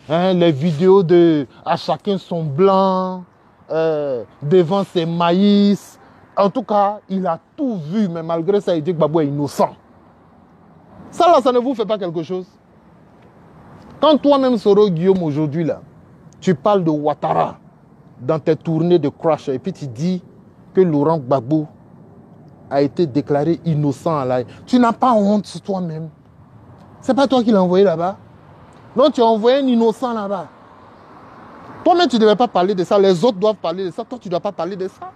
Hein, les vidéos de à chacun son blanc, devant ses maïs. En tout cas, il a tout vu, mais malgré ça, il dit que Gbagbo est innocent. Ça là, ça ne vous fait pas quelque chose? Quand toi-même, Soro Guillaume, aujourd'hui, là, tu parles de Ouattara dans tes tournées de crash et puis tu dis que Laurent Gbagbo a été déclaré innocent à l'AI. Tu n'as pas honte sur toi-même. C'est pas toi qui l'as envoyé là-bas. Non, tu as envoyé un innocent là-bas. Toi-même, tu ne devais pas parler de ça. Les autres doivent parler de ça. Toi, tu ne dois pas parler de ça.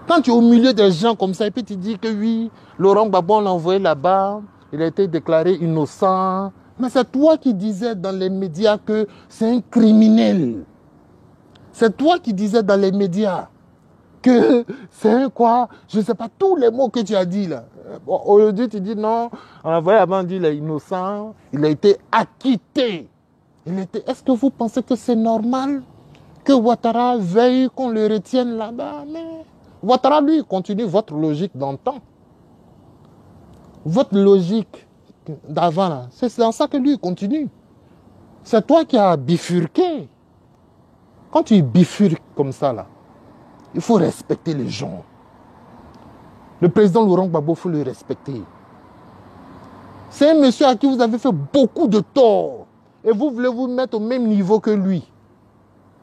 Quand tu es au milieu des gens comme ça et puis tu dis que oui, Laurent Gbagbo, on l'a envoyé là-bas, il a été déclaré innocent. Mais c'est toi qui disais dans les médias que c'est un criminel. C'est toi qui disais dans les médias que c'est un quoi, je ne sais pas, tous les mots que tu as dit là. Bon, aujourd'hui, tu dis non, on a envoyé avant, dit il est innocent, il a été acquitté. Est-ce que vous pensez que c'est normal que Ouattara veuille qu'on le retienne là-bas? Mais Ouattara, lui, continue votre logique d'antan. Votre logique d'avant, là, c'est dans ça que lui continue. C'est toi qui as bifurqué. Quand tu bifurques comme ça, là, il faut respecter les gens. Le président Laurent Gbagbo, il faut le respecter. C'est un monsieur à qui vous avez fait beaucoup de tort. Et vous voulez vous mettre au même niveau que lui.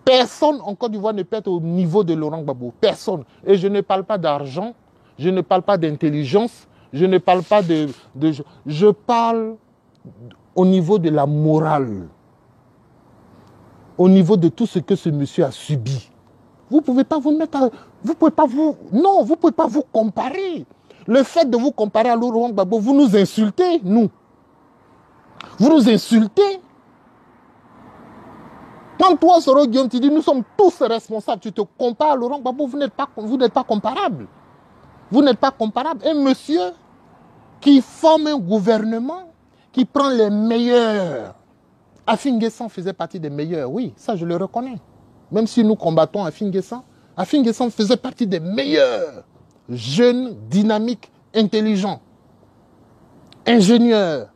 Personne en Côte d'Ivoire ne peut être au niveau de Laurent Gbagbo. Personne. Et je ne parle pas d'argent, je ne parle pas d'intelligence, je ne parle pas je parle au niveau de la morale. Au niveau de tout ce que ce monsieur a subi. Vous ne pouvez pas vous mettre à... Vous pouvez pas vous... Non, vous ne pouvez pas vous comparer. Le fait de vous comparer à Laurent Gbagbo, vous nous insultez, nous. Vous nous insultez. Quand toi, Soro Guillaume, tu dis nous sommes tous responsables, tu te compares à Laurent Gbagbo, vous n'êtes pas comparable. Vous n'êtes pas comparable. Un monsieur qui forme un gouvernement, qui prend les meilleurs. Afin Guessan faisait partie des meilleurs, oui, ça je le reconnais. Même si nous combattons Afin Guessan faisait partie des meilleurs. Jeunes, dynamiques, intelligents, ingénieurs.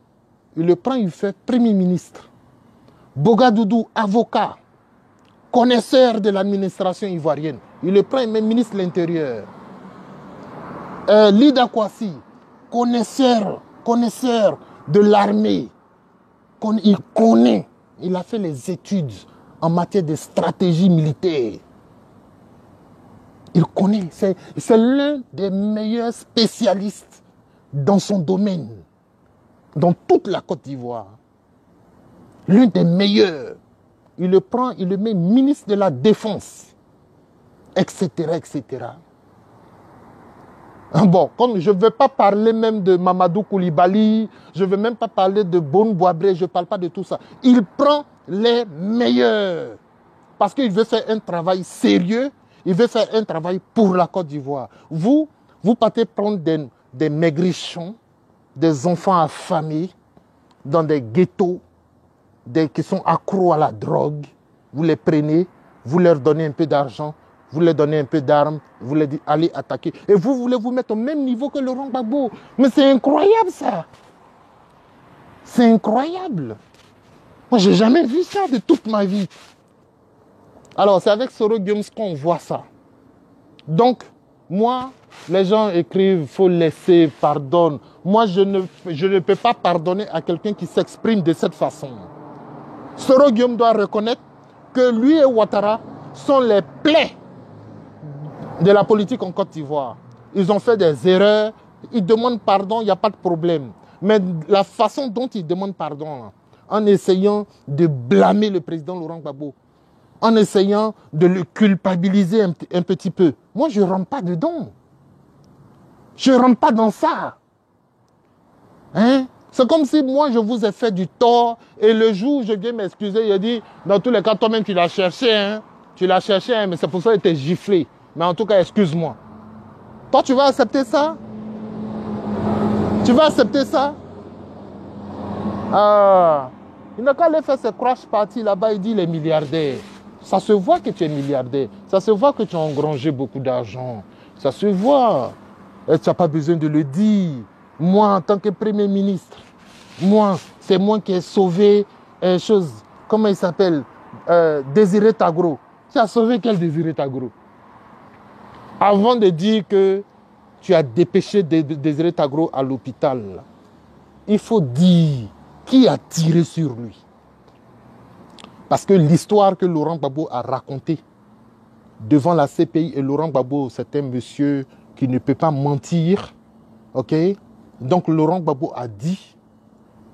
Il le prend, il fait Premier ministre. Bogadoudou, avocat, connaisseur de l'administration ivoirienne. Il le prend, même ministre de l'Intérieur. Lida Kwasi, connaisseur de l'armée. Il connaît, il a fait les études en matière de stratégie militaire. Il connaît, c'est l'un des meilleurs spécialistes dans son domaine, dans toute la Côte d'Ivoire. L'un des meilleurs. Il le prend, il le met ministre de la Défense, etc., etc. Bon, comme je ne veux pas parler même de Mamadou Koulibaly, je ne veux même pas parler de Bon Boabré, je ne parle pas de tout ça. Il prend les meilleurs. Parce qu'il veut faire un travail sérieux, il veut faire un travail pour la Côte d'Ivoire. Vous partez prendre des maigrichons, des enfants affamés, dans des ghettos, qui sont accros à la drogue. Vous les prenez, vous leur donnez un peu d'argent, vous leur donnez un peu d'armes, vous leur dites allez attaquer. Et vous voulez vous mettre au même niveau que Laurent Gbagbo. Mais c'est incroyable ça. C'est incroyable. Moi, je n'ai jamais vu ça de toute ma vie. Alors, c'est avec Soro Guillaume qu'on voit ça. Donc, moi, les gens écrivent, il faut laisser, pardonne. Moi, je ne peux pas pardonner à quelqu'un qui s'exprime de cette façon. Soro Guillaume doit reconnaître que lui et Ouattara sont les plaies de la politique en Côte d'Ivoire. Ils ont fait des erreurs, ils demandent pardon, il n'y a pas de problème. Mais la façon dont ils demandent pardon, en essayant de blâmer le président Laurent Gbagbo, en essayant de le culpabiliser un petit peu, moi je ne rentre pas dedans. Je ne rentre pas dans ça. Hein? C'est comme si moi je vous ai fait du tort et le jour où je viens m'excuser, il dit, dans tous les cas, toi-même tu l'as cherché, hein? Tu l'as cherché, hein? Mais c'est pour ça qu'il t'a giflé. Mais en tout cas, excuse-moi. Toi, tu vas accepter ça? Tu vas accepter ça? Ah, il n'a qu'à aller faire ses crash parties là-bas, il dit les milliardaires. Ça se voit que tu es milliardaire. Ça se voit que tu as engrangé beaucoup d'argent. Ça se voit. Et tu n'as pas besoin de le dire. Moi, en tant que Premier ministre, moi, c'est moi qui ai sauvé comment il s'appelle? Désiré Tagro. Tu as sauvé quel Désiré Tagro? Avant de dire que tu as dépêché Désiré Tagro à l'hôpital, il faut dire qui a tiré sur lui. Parce que l'histoire que Laurent Gbagbo a racontée devant la CPI, et Laurent Gbagbo, c'est un monsieur qui ne peut pas mentir, ok? Donc Laurent Gbagbo a dit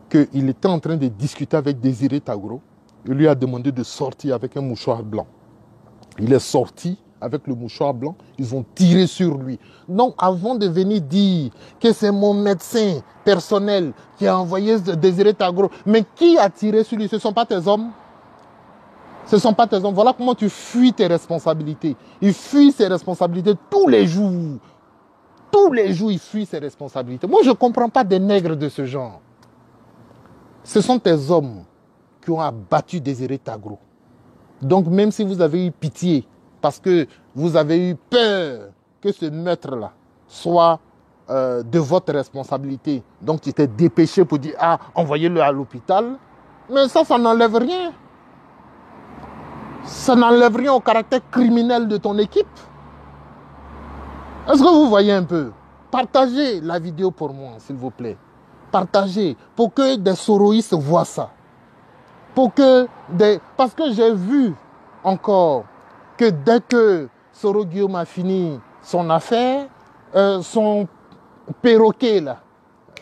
qu'il était en train de discuter avec Désiré Tagro. Il lui a demandé de sortir avec un mouchoir blanc. Il est sorti avec le mouchoir blanc, ils ont tiré sur lui. Donc avant de venir dire que c'est mon médecin personnel qui a envoyé Désiré Tagro, mais qui a tiré sur lui? Ce ne sont pas tes hommes. Ce ne sont pas tes hommes. Voilà comment tu fuis tes responsabilités. Il fuit ses responsabilités tous les jours. Tous les jours, il fuit ses responsabilités. Moi, je ne comprends pas des nègres de ce genre. Ce sont tes hommes qui ont abattu Désiré Tagro. Donc, même si vous avez eu pitié, parce que vous avez eu peur que ce meurtre-là soit de votre responsabilité, donc tu t'es dépêché pour dire, ah, envoyez-le à l'hôpital, mais ça n'enlève rien. Ça n'enlève rien au caractère criminel de ton équipe. Est-ce que vous voyez un peu? Partagez la vidéo pour moi, s'il vous plaît. Partagez pour que des soroïstes voient ça. Parce que j'ai vu encore que dès que Soro Guillaume a fini son affaire, son perroquet là,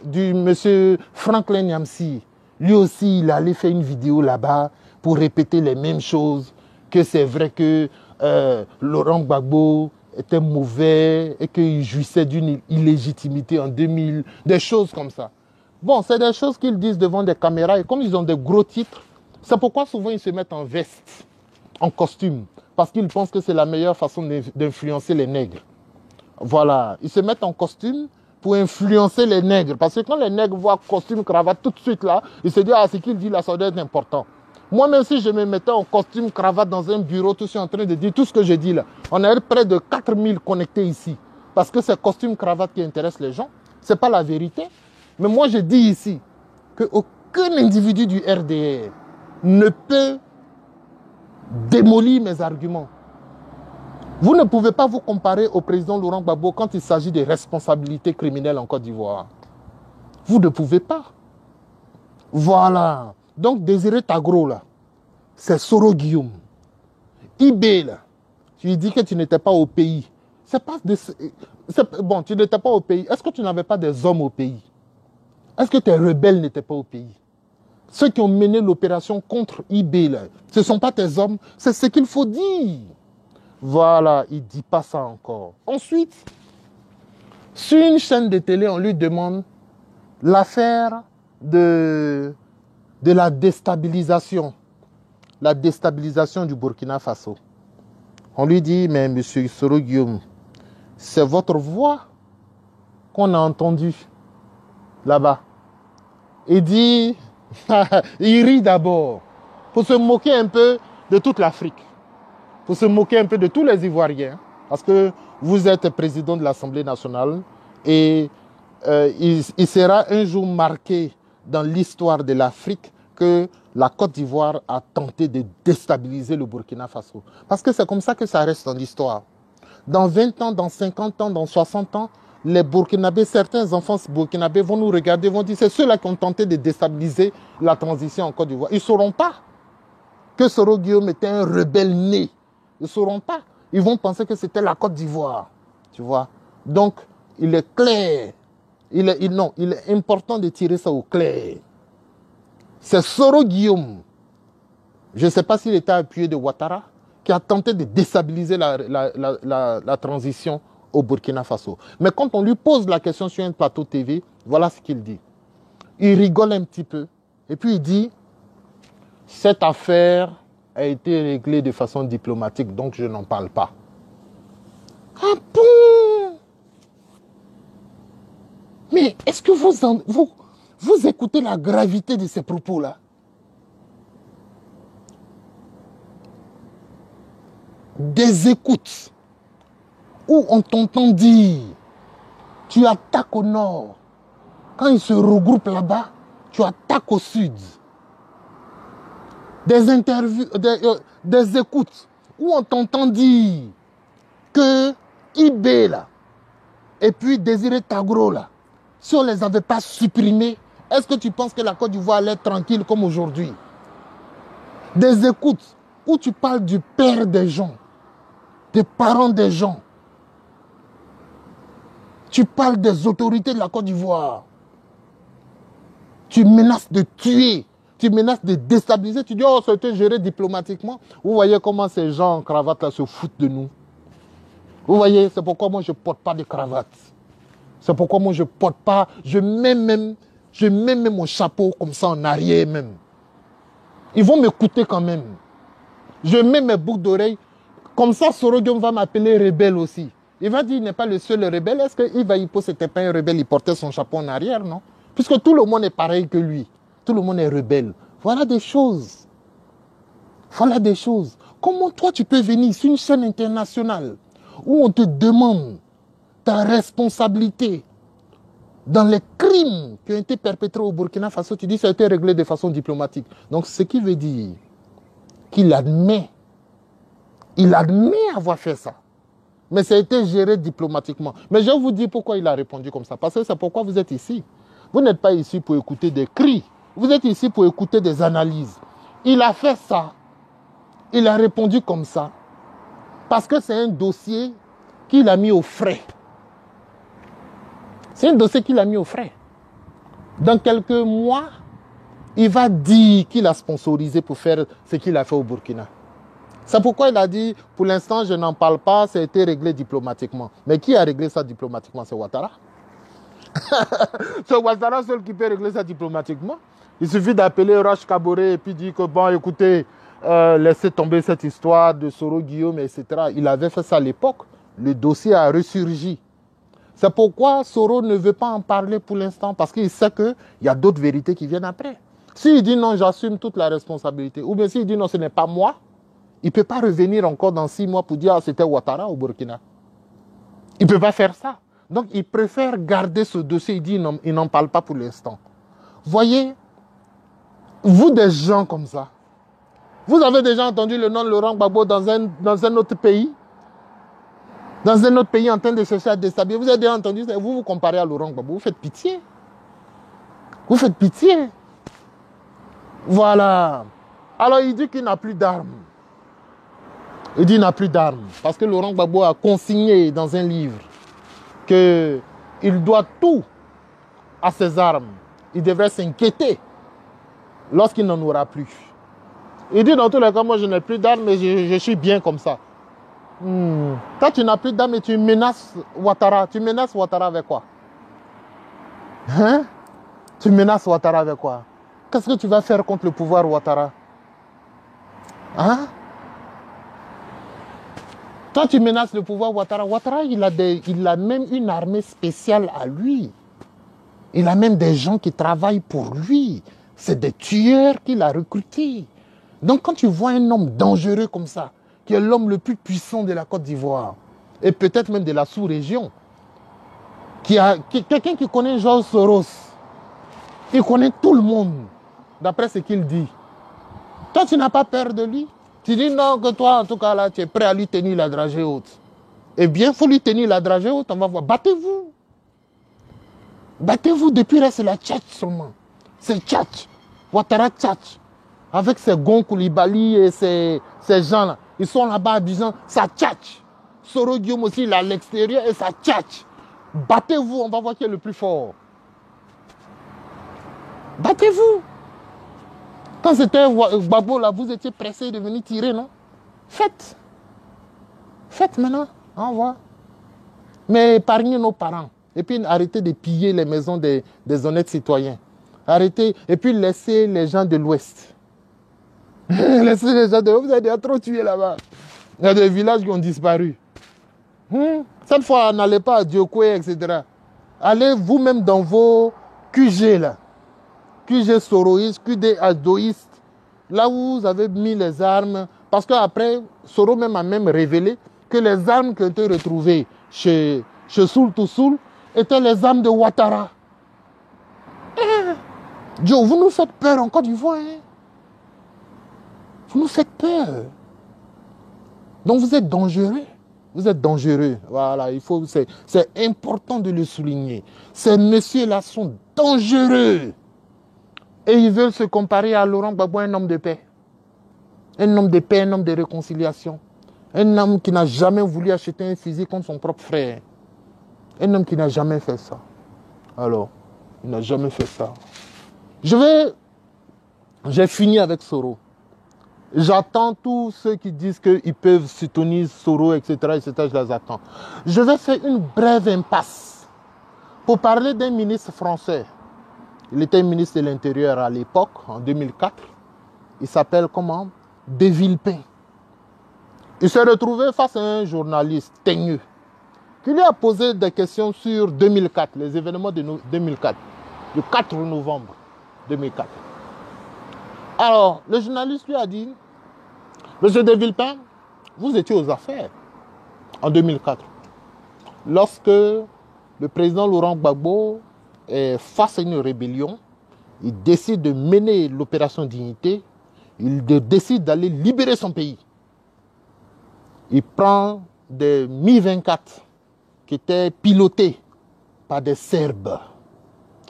du monsieur Franklin Nyamsi, lui aussi, il allait faire une vidéo là-bas pour répéter les mêmes choses, que c'est vrai que Laurent Gbagbo était mauvais et qu'il jouissait d'une illégitimité en 2000, des choses comme ça. Bon, c'est des choses qu'ils disent devant des caméras et comme ils ont des gros titres, c'est pourquoi souvent ils se mettent en veste, en costume, parce qu'ils pensent que c'est la meilleure façon d'influencer les nègres. Voilà, ils se mettent en costume pour influencer les nègres. Parce que quand les nègres voient costume, cravate, tout de suite là, ils se disent, ah, ce qu'il dit là, ça doit être important. Moi, même si je me mettais en costume, cravate dans un bureau, tout je suis en train de dire tout ce que je dis là, on a près de 4000 connectés ici. Parce que c'est costume, cravate qui intéresse les gens. Ce n'est pas la vérité. Mais moi, je dis ici qu'aucun individu du RDR ne peut démolir mes arguments. Vous ne pouvez pas vous comparer au président Laurent Gbagbo quand il s'agit de responsabilités criminelles en Côte d'Ivoire. Vous ne pouvez pas. Voilà. Donc, Désiré Tagro, là, c'est Soro Guillaume. Ibé, là, tu lui dis que tu n'étais pas au pays. Bon, tu n'étais pas au pays. Est-ce que tu n'avais pas des hommes au pays? Est-ce que tes rebelles n'étaient pas au pays? Ceux qui ont mené l'opération contre Ibé, là, ce ne sont pas tes hommes. C'est ce qu'il faut dire. Voilà, il ne dit pas ça encore. Ensuite, sur une chaîne de télé, on lui demande l'affaire de la déstabilisation. La déstabilisation du Burkina Faso. On lui dit, mais monsieur Soro Guillaume, c'est votre voix qu'on a entendue là-bas. Il dit, il rit d'abord, pour se moquer un peu de toute l'Afrique. Pour se moquer un peu de tous les Ivoiriens, parce que vous êtes président de l'Assemblée nationale et il sera un jour marqué dans l'histoire de l'Afrique que la Côte d'Ivoire a tenté de déstabiliser le Burkina Faso. Parce que c'est comme ça que ça reste dans l'histoire. Dans 20 ans, dans 50 ans, dans 60 ans, les Burkinabés, certains enfants burkinabés vont nous regarder, vont dire c'est ceux-là qui ont tenté de déstabiliser la transition en Côte d'Ivoire. Ils ne sauront pas que Soro Guillaume était un rebelle né. Ils ne sauront pas. Ils vont penser que c'était la Côte d'Ivoire. Tu vois. Donc, il est clair. Il est important de tirer ça au clair. C'est Soro Guillaume, je ne sais pas s'il était appuyé de Ouattara, qui a tenté de déstabiliser la transition au Burkina Faso. Mais quand on lui pose la question sur un plateau TV, voilà ce qu'il dit. Il rigole un petit peu. Et puis il dit, cette affaire a été réglée de façon diplomatique, donc je n'en parle pas. Ah bon? Mais est-ce que vous écoutez la gravité de ces propos-là? Des écoutes où on t'entend dire, tu attaques au nord. Quand ils se regroupent là-bas, tu attaques au sud. Des interviews, des écoutes où on t'entend dire que Ibé là, et puis Désiré Tagro là, si on ne les avait pas supprimés, est-ce que tu penses que la Côte d'Ivoire allait être tranquille comme aujourd'hui? Des écoutes où tu parles du père des gens, des parents des gens. Tu parles des autorités de la Côte d'Ivoire. Tu menaces de tuer, tu menaces de déstabiliser. Tu dis, oh, ça a été géré diplomatiquement. Vous voyez comment ces gens en cravate là se foutent de nous. Vous voyez, c'est pourquoi moi je ne porte pas de cravate. C'est pourquoi moi je ne porte pas, je mets même mon chapeau comme ça en arrière même. Ils vont m'écouter quand même. Je mets mes boucles d'oreilles. Comme ça, Soro Guillaume va m'appeler rebelle aussi. Il va dire, il n'est pas le seul rebelle. Est-ce qu'Iva Hippo, c'était pas un rebelle, il portait son chapeau en arrière, non? Puisque tout le monde est pareil que lui. Tout le monde est rebelle. Voilà des choses. Voilà des choses. Comment toi, tu peux venir sur une chaîne internationale où on te demande ta responsabilité dans les crimes qui ont été perpétrés au Burkina Faso, tu dis que ça a été réglé de façon diplomatique. Donc, ce qui veut dire qu'il admet avoir fait ça. Mais ça a été géré diplomatiquement. Mais je vais vous dire pourquoi il a répondu comme ça. Parce que c'est pourquoi vous êtes ici. Vous n'êtes pas ici pour écouter des cris. Vous êtes ici pour écouter des analyses. Il a fait ça. Il a répondu comme ça. Parce que c'est un dossier qu'il a mis au frais. C'est un dossier qu'il a mis au frais. Dans quelques mois, il va dire qu'il a sponsorisé pour faire ce qu'il a fait au Burkina. C'est pourquoi il a dit, pour l'instant, je n'en parle pas, ça a été réglé diplomatiquement. Mais qui a réglé ça diplomatiquement? C'est Ouattara. C'est Ouattara seul qui peut régler ça diplomatiquement. Il suffit d'appeler Roch Kaboré et puis dire que, bon, écoutez, laissez tomber cette histoire de Soro Guillaume, etc. Il avait fait ça à l'époque. Le dossier a ressurgi. C'est pourquoi Soro ne veut pas en parler pour l'instant, parce qu'il sait qu'il y a d'autres vérités qui viennent après. S'il dit non, j'assume toute la responsabilité, ou bien s'il dit non, ce n'est pas moi, il ne peut pas revenir encore dans 6 mois pour dire ah, c'était Ouattara au Burkina. Il ne peut pas faire ça. Donc, il préfère garder ce dossier. Il dit non, il n'en parle pas pour l'instant. Voyez, vous des gens comme ça, vous avez déjà entendu le nom de Laurent Gbagbo dans un autre pays? Dans un autre pays en train de chercher à déstabiliser. Vous avez déjà entendu ça? Vous vous comparez à Laurent Gbagbo. Vous faites pitié. Vous faites pitié. Voilà. Alors, il dit qu'il n'a plus d'armes. Il dit qu'il n'a plus d'armes. Parce que Laurent Gbagbo a consigné dans un livre qu'il doit tout à ses armes. Il devrait s'inquiéter lorsqu'il n'en aura plus. Il dit dans tous les cas, moi je n'ai plus d'armes, mais je suis bien comme ça. Toi tu n'as plus d'armes et tu menaces Ouattara. Tu menaces Ouattara avec quoi? Hein? Tu menaces Ouattara avec quoi? Qu'est-ce que tu vas faire contre le pouvoir Ouattara? Hein? Toi, tu menaces le pouvoir Ouattara. Ouattara, il a même une armée spéciale à lui. Il a même des gens qui travaillent pour lui. C'est des tueurs qu'il a recrutés. Donc, quand tu vois un homme dangereux comme ça, qui est l'homme le plus puissant de la Côte d'Ivoire, et peut-être même de la sous-région, quelqu'un qui connaît Georges Soros, il connaît tout le monde, d'après ce qu'il dit. Toi, tu n'as pas peur de lui? Tu dis non, que toi, en tout cas, là, tu es prêt à lui tenir la dragée haute. Eh bien, il faut lui tenir la dragée haute, on va voir. Battez-vous. Battez-vous, depuis là, c'est la tchatch seulement. C'est tchatch. Ouattara tchatch. Avec ses Gon Koulibaly et ces gens-là. Ils sont là-bas à Abidjan, ça tchatch. Soro Guillaume aussi, il est à l'extérieur et ça tchatch. Battez-vous, on va voir qui est le plus fort. Battez-vous. Quand c'était Gbagbo, là, vous étiez pressé de venir tirer, non? Faites. Faites maintenant. On voit. Mais épargnez nos parents. Et puis arrêtez de piller les maisons des honnêtes citoyens. Arrêtez. Et puis laissez les gens de l'Ouest. Laissez les gens de l'Ouest. Vous avez déjà trop tué là-bas. Il y a des villages qui ont disparu. Cette fois, n'allez pas à Diokwe, etc. Allez vous-même dans vos QG là. QG soroïstes, QD adoïstes, là où vous avez mis les armes, parce qu'après, Soro même a même révélé que les armes qui ont été retrouvées chez Soul to Soul étaient les armes de Ouattara. Dieu, vous nous faites peur en Côte d'Ivoire. Hein? Vous nous faites peur. Donc vous êtes dangereux. Vous êtes dangereux. Voilà, c'est important de le souligner. Ces messieurs-là sont dangereux. Et ils veulent se comparer à Laurent Gbagbo, un homme de paix. Un homme de paix, un homme de réconciliation. Un homme qui n'a jamais voulu acheter un fusil contre son propre frère. Un homme qui n'a jamais fait ça. Alors, il n'a jamais fait ça. J'ai fini avec Soro. J'attends tous ceux qui disent qu'ils peuvent soutenir Soro, etc., etc. Je les attends. Je vais faire une brève impasse pour parler d'un ministre français. Il était ministre de l'Intérieur à l'époque, en 2004. Il s'appelle comment? De Villepin. Il s'est retrouvé face à un journaliste teigneux qui lui a posé des questions sur 2004, les événements de 2004, le 4 novembre 2004. Alors, le journaliste lui a dit, Monsieur De Villepin, vous étiez aux affaires en 2004, lorsque le président Laurent Gbagbo est face à une rébellion, il décide de mener l'opération Dignité, il décide d'aller libérer son pays. Il prend des Mi-24 qui étaient pilotés par des Serbes.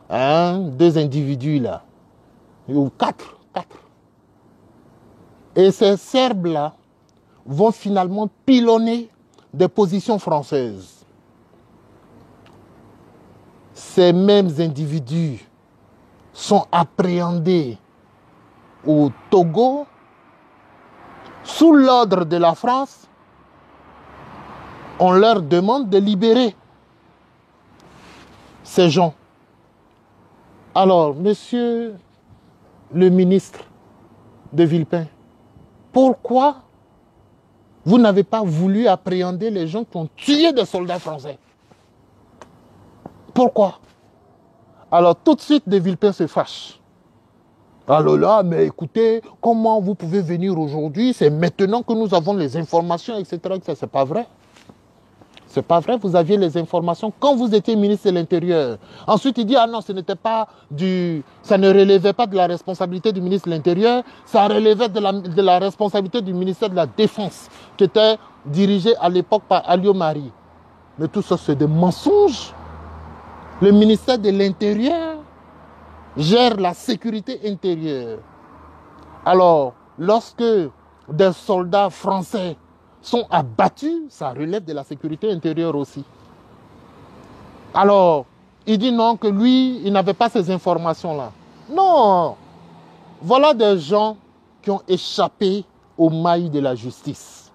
2 individus là, ou 4. Et ces Serbes-là vont finalement pilonner des positions françaises. Ces mêmes individus sont appréhendés au Togo, Sous l'ordre de la France, on leur demande de libérer ces gens. Alors, monsieur le ministre de Villepin, pourquoi vous n'avez pas voulu appréhender les gens qui ont tué des soldats français? Pourquoi? Alors, tout de suite, de Villepin se fâche. Alors là, mais écoutez, comment vous pouvez venir aujourd'hui? C'est maintenant que nous avons les informations, etc. C'est pas vrai. C'est pas vrai, vous aviez les informations quand vous étiez ministre de l'Intérieur. Ensuite, il dit, ah non, ça ne relevait pas de la responsabilité du ministre de l'Intérieur, ça relevait de la responsabilité du ministère de la Défense, qui était dirigé à l'époque par Alliot Marie. Mais tout ça, c'est des mensonges. Le ministère de l'Intérieur gère la sécurité intérieure. Alors, lorsque des soldats français sont abattus, ça relève de la sécurité intérieure aussi. Alors, il dit non, que lui, il n'avait pas ces informations-là. Non! Voilà des gens qui ont échappé aux mailles de la justice.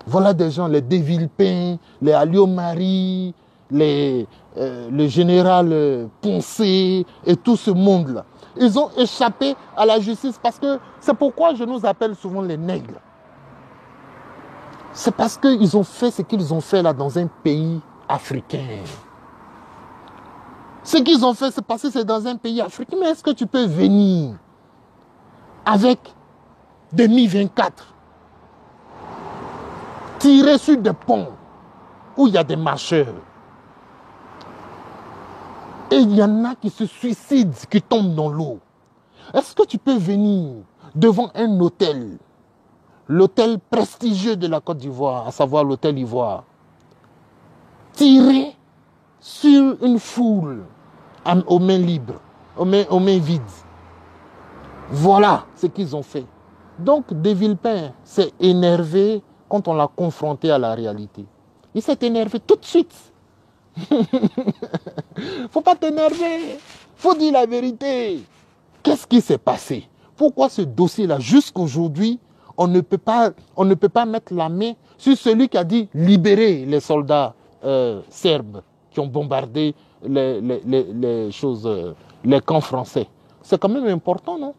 Voilà des gens, les De Villepin, les Alliot Marie, le général Poncé et tout ce monde-là. Ils ont échappé à la justice parce que c'est pourquoi je nous appelle souvent les nègres. C'est parce qu'ils ont fait ce qu'ils ont fait là dans un pays africain. Ce qu'ils ont fait, c'est parce que c'est dans un pays africain. Mais est-ce que tu peux venir avec des Mi-24, tirer sur des ponts où il y a des marcheurs? Et il y en a qui se suicident, qui tombent dans l'eau. Est-ce que tu peux venir devant un hôtel, l'hôtel prestigieux de la Côte d'Ivoire, à savoir l'hôtel Ivoire, tirer sur une foule aux mains libres, aux mains vides? Voilà ce qu'ils ont fait. Donc, De Villepin s'est énervé quand on l'a confronté à la réalité. Il s'est énervé tout de suite. Faut pas t'énerver. Faut dire la vérité. Qu'est-ce qui s'est passé? Pourquoi ce dossier-là, jusqu'aujourd'hui, on ne peut pas mettre la main sur celui qui a dit libérer les soldats serbes qui ont bombardé les camps français? C'est quand même important, non?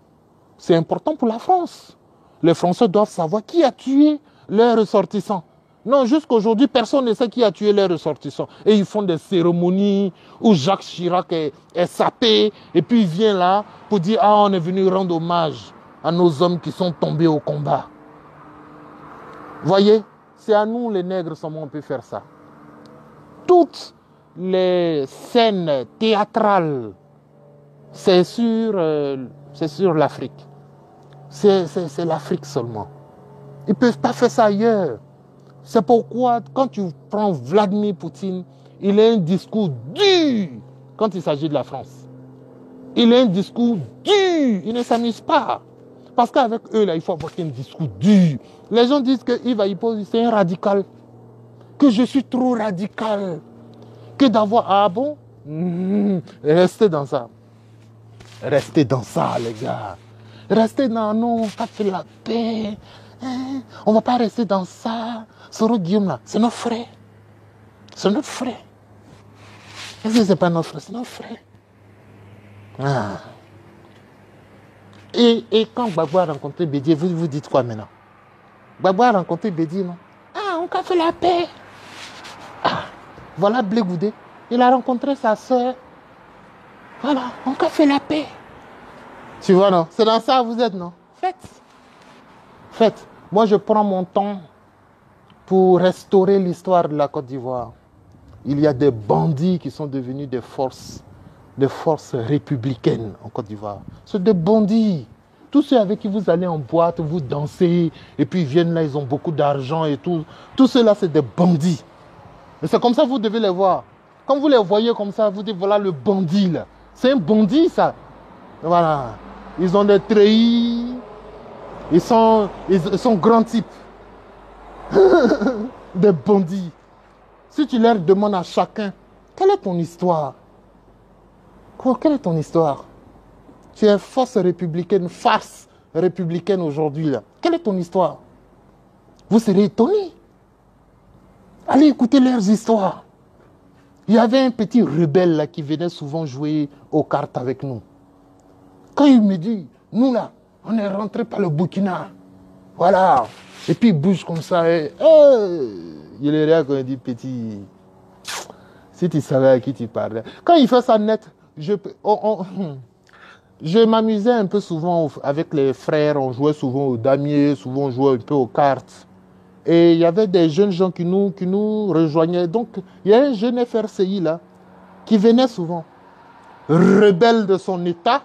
C'est important pour la France. Les Français doivent savoir qui a tué leurs ressortissants. Non, jusqu'aujourd'hui, personne ne sait qui a tué les ressortissants. Et ils font des cérémonies où Jacques Chirac est sapé. Et puis il vient là pour dire, ah, on est venu rendre hommage à nos hommes qui sont tombés au combat. Voyez, c'est à nous les nègres seulement on peut faire ça. Toutes les scènes théâtrales, c'est sur l'Afrique. C'est l'Afrique seulement. Ils ne peuvent pas faire ça ailleurs. C'est pourquoi, quand tu prends Vladimir Poutine, il a un discours dur quand il s'agit de la France. Il a un discours dur. Il ne s'amuse pas. Parce qu'avec eux, là, il faut avoir un discours dur. Les gens disent que Yves Aïpo, c'est un radical. Que je suis trop radical. Que d'avoir... Ah bon? Restez dans ça. Restez dans ça, les gars. Restez dans... Non, on va faire la paix. On ne va pas rester dans ça. Soro Guillaume, là, c'est notre frère. C'est notre frère. Est-ce que ce n'est pas notre frère? C'est notre frère. Ah. Et quand Gbagbo a rencontré Bédié, vous dites quoi maintenant? Gbagbo a rencontré Bédié, non? Ah, on a fait la paix. Ah, voilà Blé Goudé. Il a rencontré sa soeur. Voilà, on a fait la paix. Tu vois, non? C'est dans ça que vous êtes, non? Faites. Moi, je prends mon temps pour restaurer l'histoire de la Côte d'Ivoire. Il y a des bandits qui sont devenus des forces républicaines en Côte d'Ivoire. C'est des bandits. Tous ceux avec qui vous allez en boîte, vous dansez, et puis ils viennent là, ils ont beaucoup d'argent et tout. Tous ceux-là, c'est des bandits. Mais c'est comme ça que vous devez les voir. Quand vous les voyez comme ça, vous dites, voilà le bandit là. C'est un bandit, ça. Voilà. Ils ont des treillis. Ils sont grands types. Des bandits. Si tu leur demandes à chacun, quelle est ton histoire? Quelle est ton histoire? Tu es force républicaine, farce républicaine aujourd'hui, là, quelle est ton histoire? Vous serez étonnés. Allez écouter leurs histoires. Il y avait un petit rebelle là qui venait souvent jouer aux cartes avec nous. Quand il me dit, nous là, on est rentré par le Burkina. Voilà. Et puis il bouge comme ça. Et, il est là quand il dit, petit, si tu savais à qui tu parlais. Quand il fait ça net, je m'amusais un peu souvent avec les frères. On jouait souvent au damier, souvent on jouait un peu aux cartes. Et il y avait des jeunes gens qui nous rejoignaient. Donc, il y a un jeune FRCI là, qui venait souvent, rebelle de son état.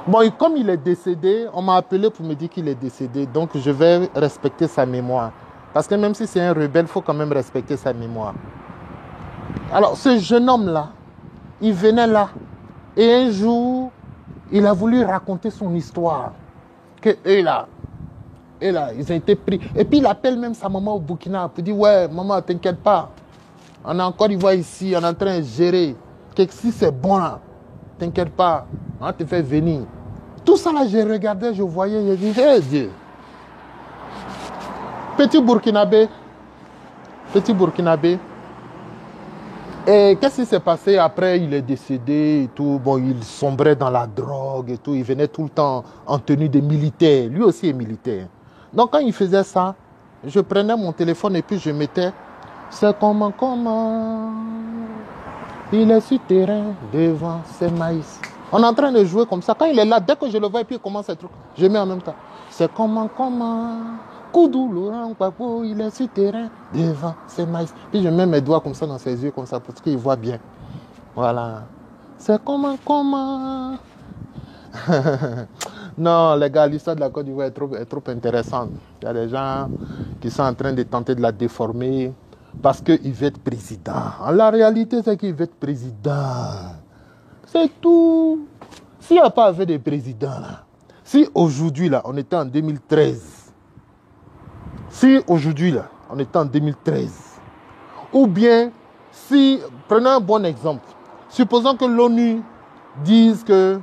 Bon, et comme il est décédé, on m'a appelé pour me dire qu'il est décédé. Donc, je vais respecter sa mémoire. Parce que même si c'est un rebelle, il faut quand même respecter sa mémoire. Alors, ce jeune homme-là, il venait là. Et un jour, il a voulu raconter son histoire. Que eux là, et là, ils ont été pris. Et puis, il appelle même sa maman au Burkina pour dire, ouais, maman, t'inquiète pas. On est encore ici ici, on est en train de gérer. Que si c'est bon là, t'inquiète pas, on te fait venir. Tout ça là, je regardais, je voyais, je dis, hé Dieu. Petit Burkinabé. Et qu'est-ce qui s'est passé après? Il est décédé et tout. Bon, il sombrait dans la drogue et tout. Il venait tout le temps en tenue de militaire. Lui aussi est militaire. Donc, quand il faisait ça, je prenais mon téléphone et puis je mettais « C'est comment, il est sur terrain devant ses maïs. » On est en train de jouer comme ça. Quand il est là, dès que je le vois et puis il commence à truc, je mets en même temps « C'est comment, Koudou, Laurent Gbagbo, il est sur terrain devant ses maïs. » Puis je mets mes doigts comme ça dans ses yeux, comme ça, pour qu'il voit bien. Voilà. C'est comment Non, les gars, l'histoire de la Côte d'Ivoire est trop intéressante. Il y a des gens qui sont en train de tenter de la déformer parce qu'il veut être président. La réalité, c'est qu'il veut être président. C'est tout. S'il n'y a pas de président, là, si aujourd'hui, là, on était en 2013, ou bien, si, prenons un bon exemple, supposons que l'ONU dise que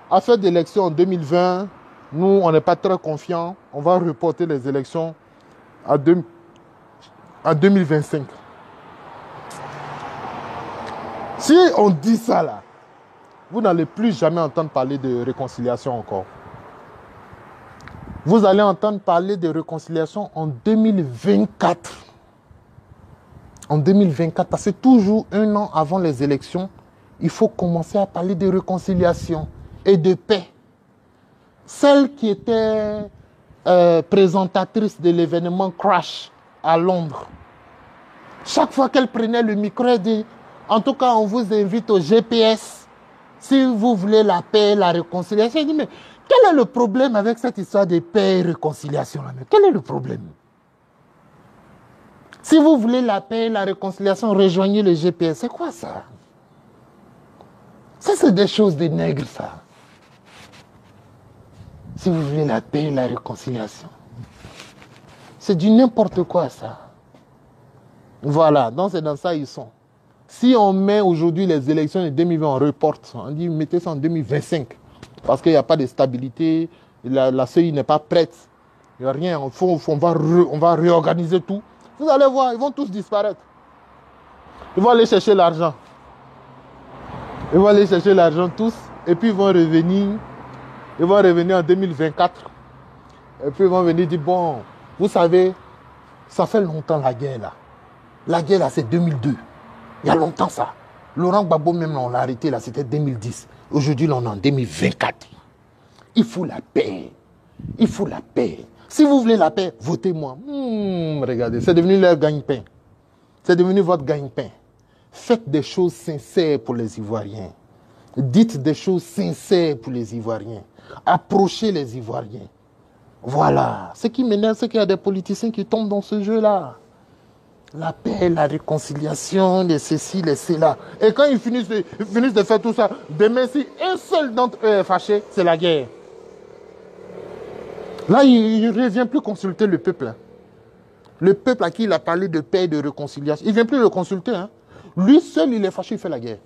affaire d'élection en 2020, nous, on n'est pas très confiants. On va reporter les élections à 2025. Si on dit ça là, vous n'allez plus jamais entendre parler de réconciliation encore. Vous allez entendre parler de réconciliation en 2024. En 2024, parce que toujours un an avant les élections, il faut commencer à parler de réconciliation et de paix. Celle qui était présentatrice de l'événement Crash à Londres, chaque fois qu'elle prenait le micro, elle dit, en tout cas, on vous invite au GPS si vous voulez la paix et la réconciliation. Elle dit, mais quel est le problème avec cette histoire de paix et réconciliation là? Quel est le problème? Si vous voulez la paix et la réconciliation, rejoignez le GPS. C'est quoi ça? Ça, c'est des choses de nègres, ça. Si vous voulez la paix et la réconciliation. C'est du n'importe quoi, ça. Voilà, donc c'est dans ça ils sont. Si on met aujourd'hui les élections de 2020, on reporte, on dit mettez ça en 2025, parce qu'il n'y a pas de stabilité, la CEI n'est pas prête, il n'y a rien, on va réorganiser tout. Vous allez voir, ils vont tous disparaître. Ils vont aller chercher l'argent. Ils vont aller chercher l'argent tous, et puis ils vont revenir en 2024. Et puis ils vont venir dire, bon, vous savez, ça fait longtemps la guerre là. La guerre là, c'est 2002. Il y a longtemps ça. Laurent Gbagbo même, on l'a arrêté là, c'était 2010. Aujourd'hui, là, on est en 2024. Il faut la paix. Il faut la paix. Si vous voulez la paix, votez-moi. Regardez, c'est devenu leur gagne-pain. C'est devenu votre gagne-pain. Faites des choses sincères pour les Ivoiriens. Dites des choses sincères pour les Ivoiriens. Approchez les Ivoiriens. Voilà. Ce qui m'énerve, c'est qu'il y a des politiciens qui tombent dans ce jeu-là. La paix, la réconciliation, les ceci, les cela. Et quand ils finissent de faire tout ça, demain, si un seul d'entre eux est fâché, c'est la guerre. Là, il ne revient plus consulter le peuple. Hein. Le peuple à qui il a parlé de paix et de réconciliation, il ne vient plus le consulter. Hein. Lui seul, il est fâché, il fait la guerre.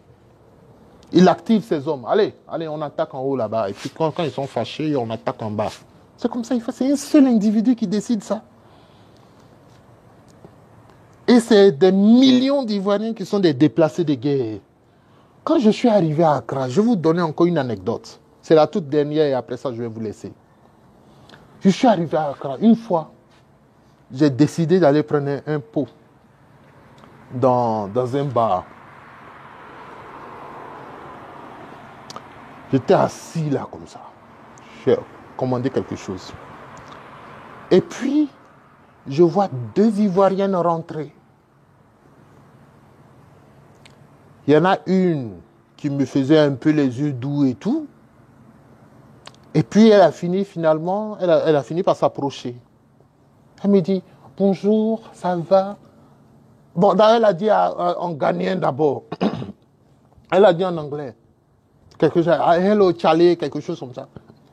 Il active ses hommes. Allez, allez, on attaque en haut là-bas. Et puis quand ils sont fâchés, on attaque en bas. C'est comme ça, c'est un seul individu qui décide ça. Et c'est des millions d'Ivoiriens qui sont des déplacés de guerre. Quand je suis arrivé à Accra, je vais vous donner encore une anecdote. C'est la toute dernière et après ça, je vais vous laisser. Je suis arrivé à Accra. Une fois, j'ai décidé d'aller prendre un pot dans un bar. J'étais assis là comme ça. J'ai commandé quelque chose. Et puis, je vois 2 Ivoiriennes rentrer. Il y en a une qui me faisait un peu les yeux doux et tout. Et puis, elle a fini finalement, elle a fini par s'approcher. Elle me dit, bonjour, ça va? Bon, elle a dit en ghanéen d'abord. Elle a dit en anglais. Quelque chose, hello, Charlie, quelque chose comme ça.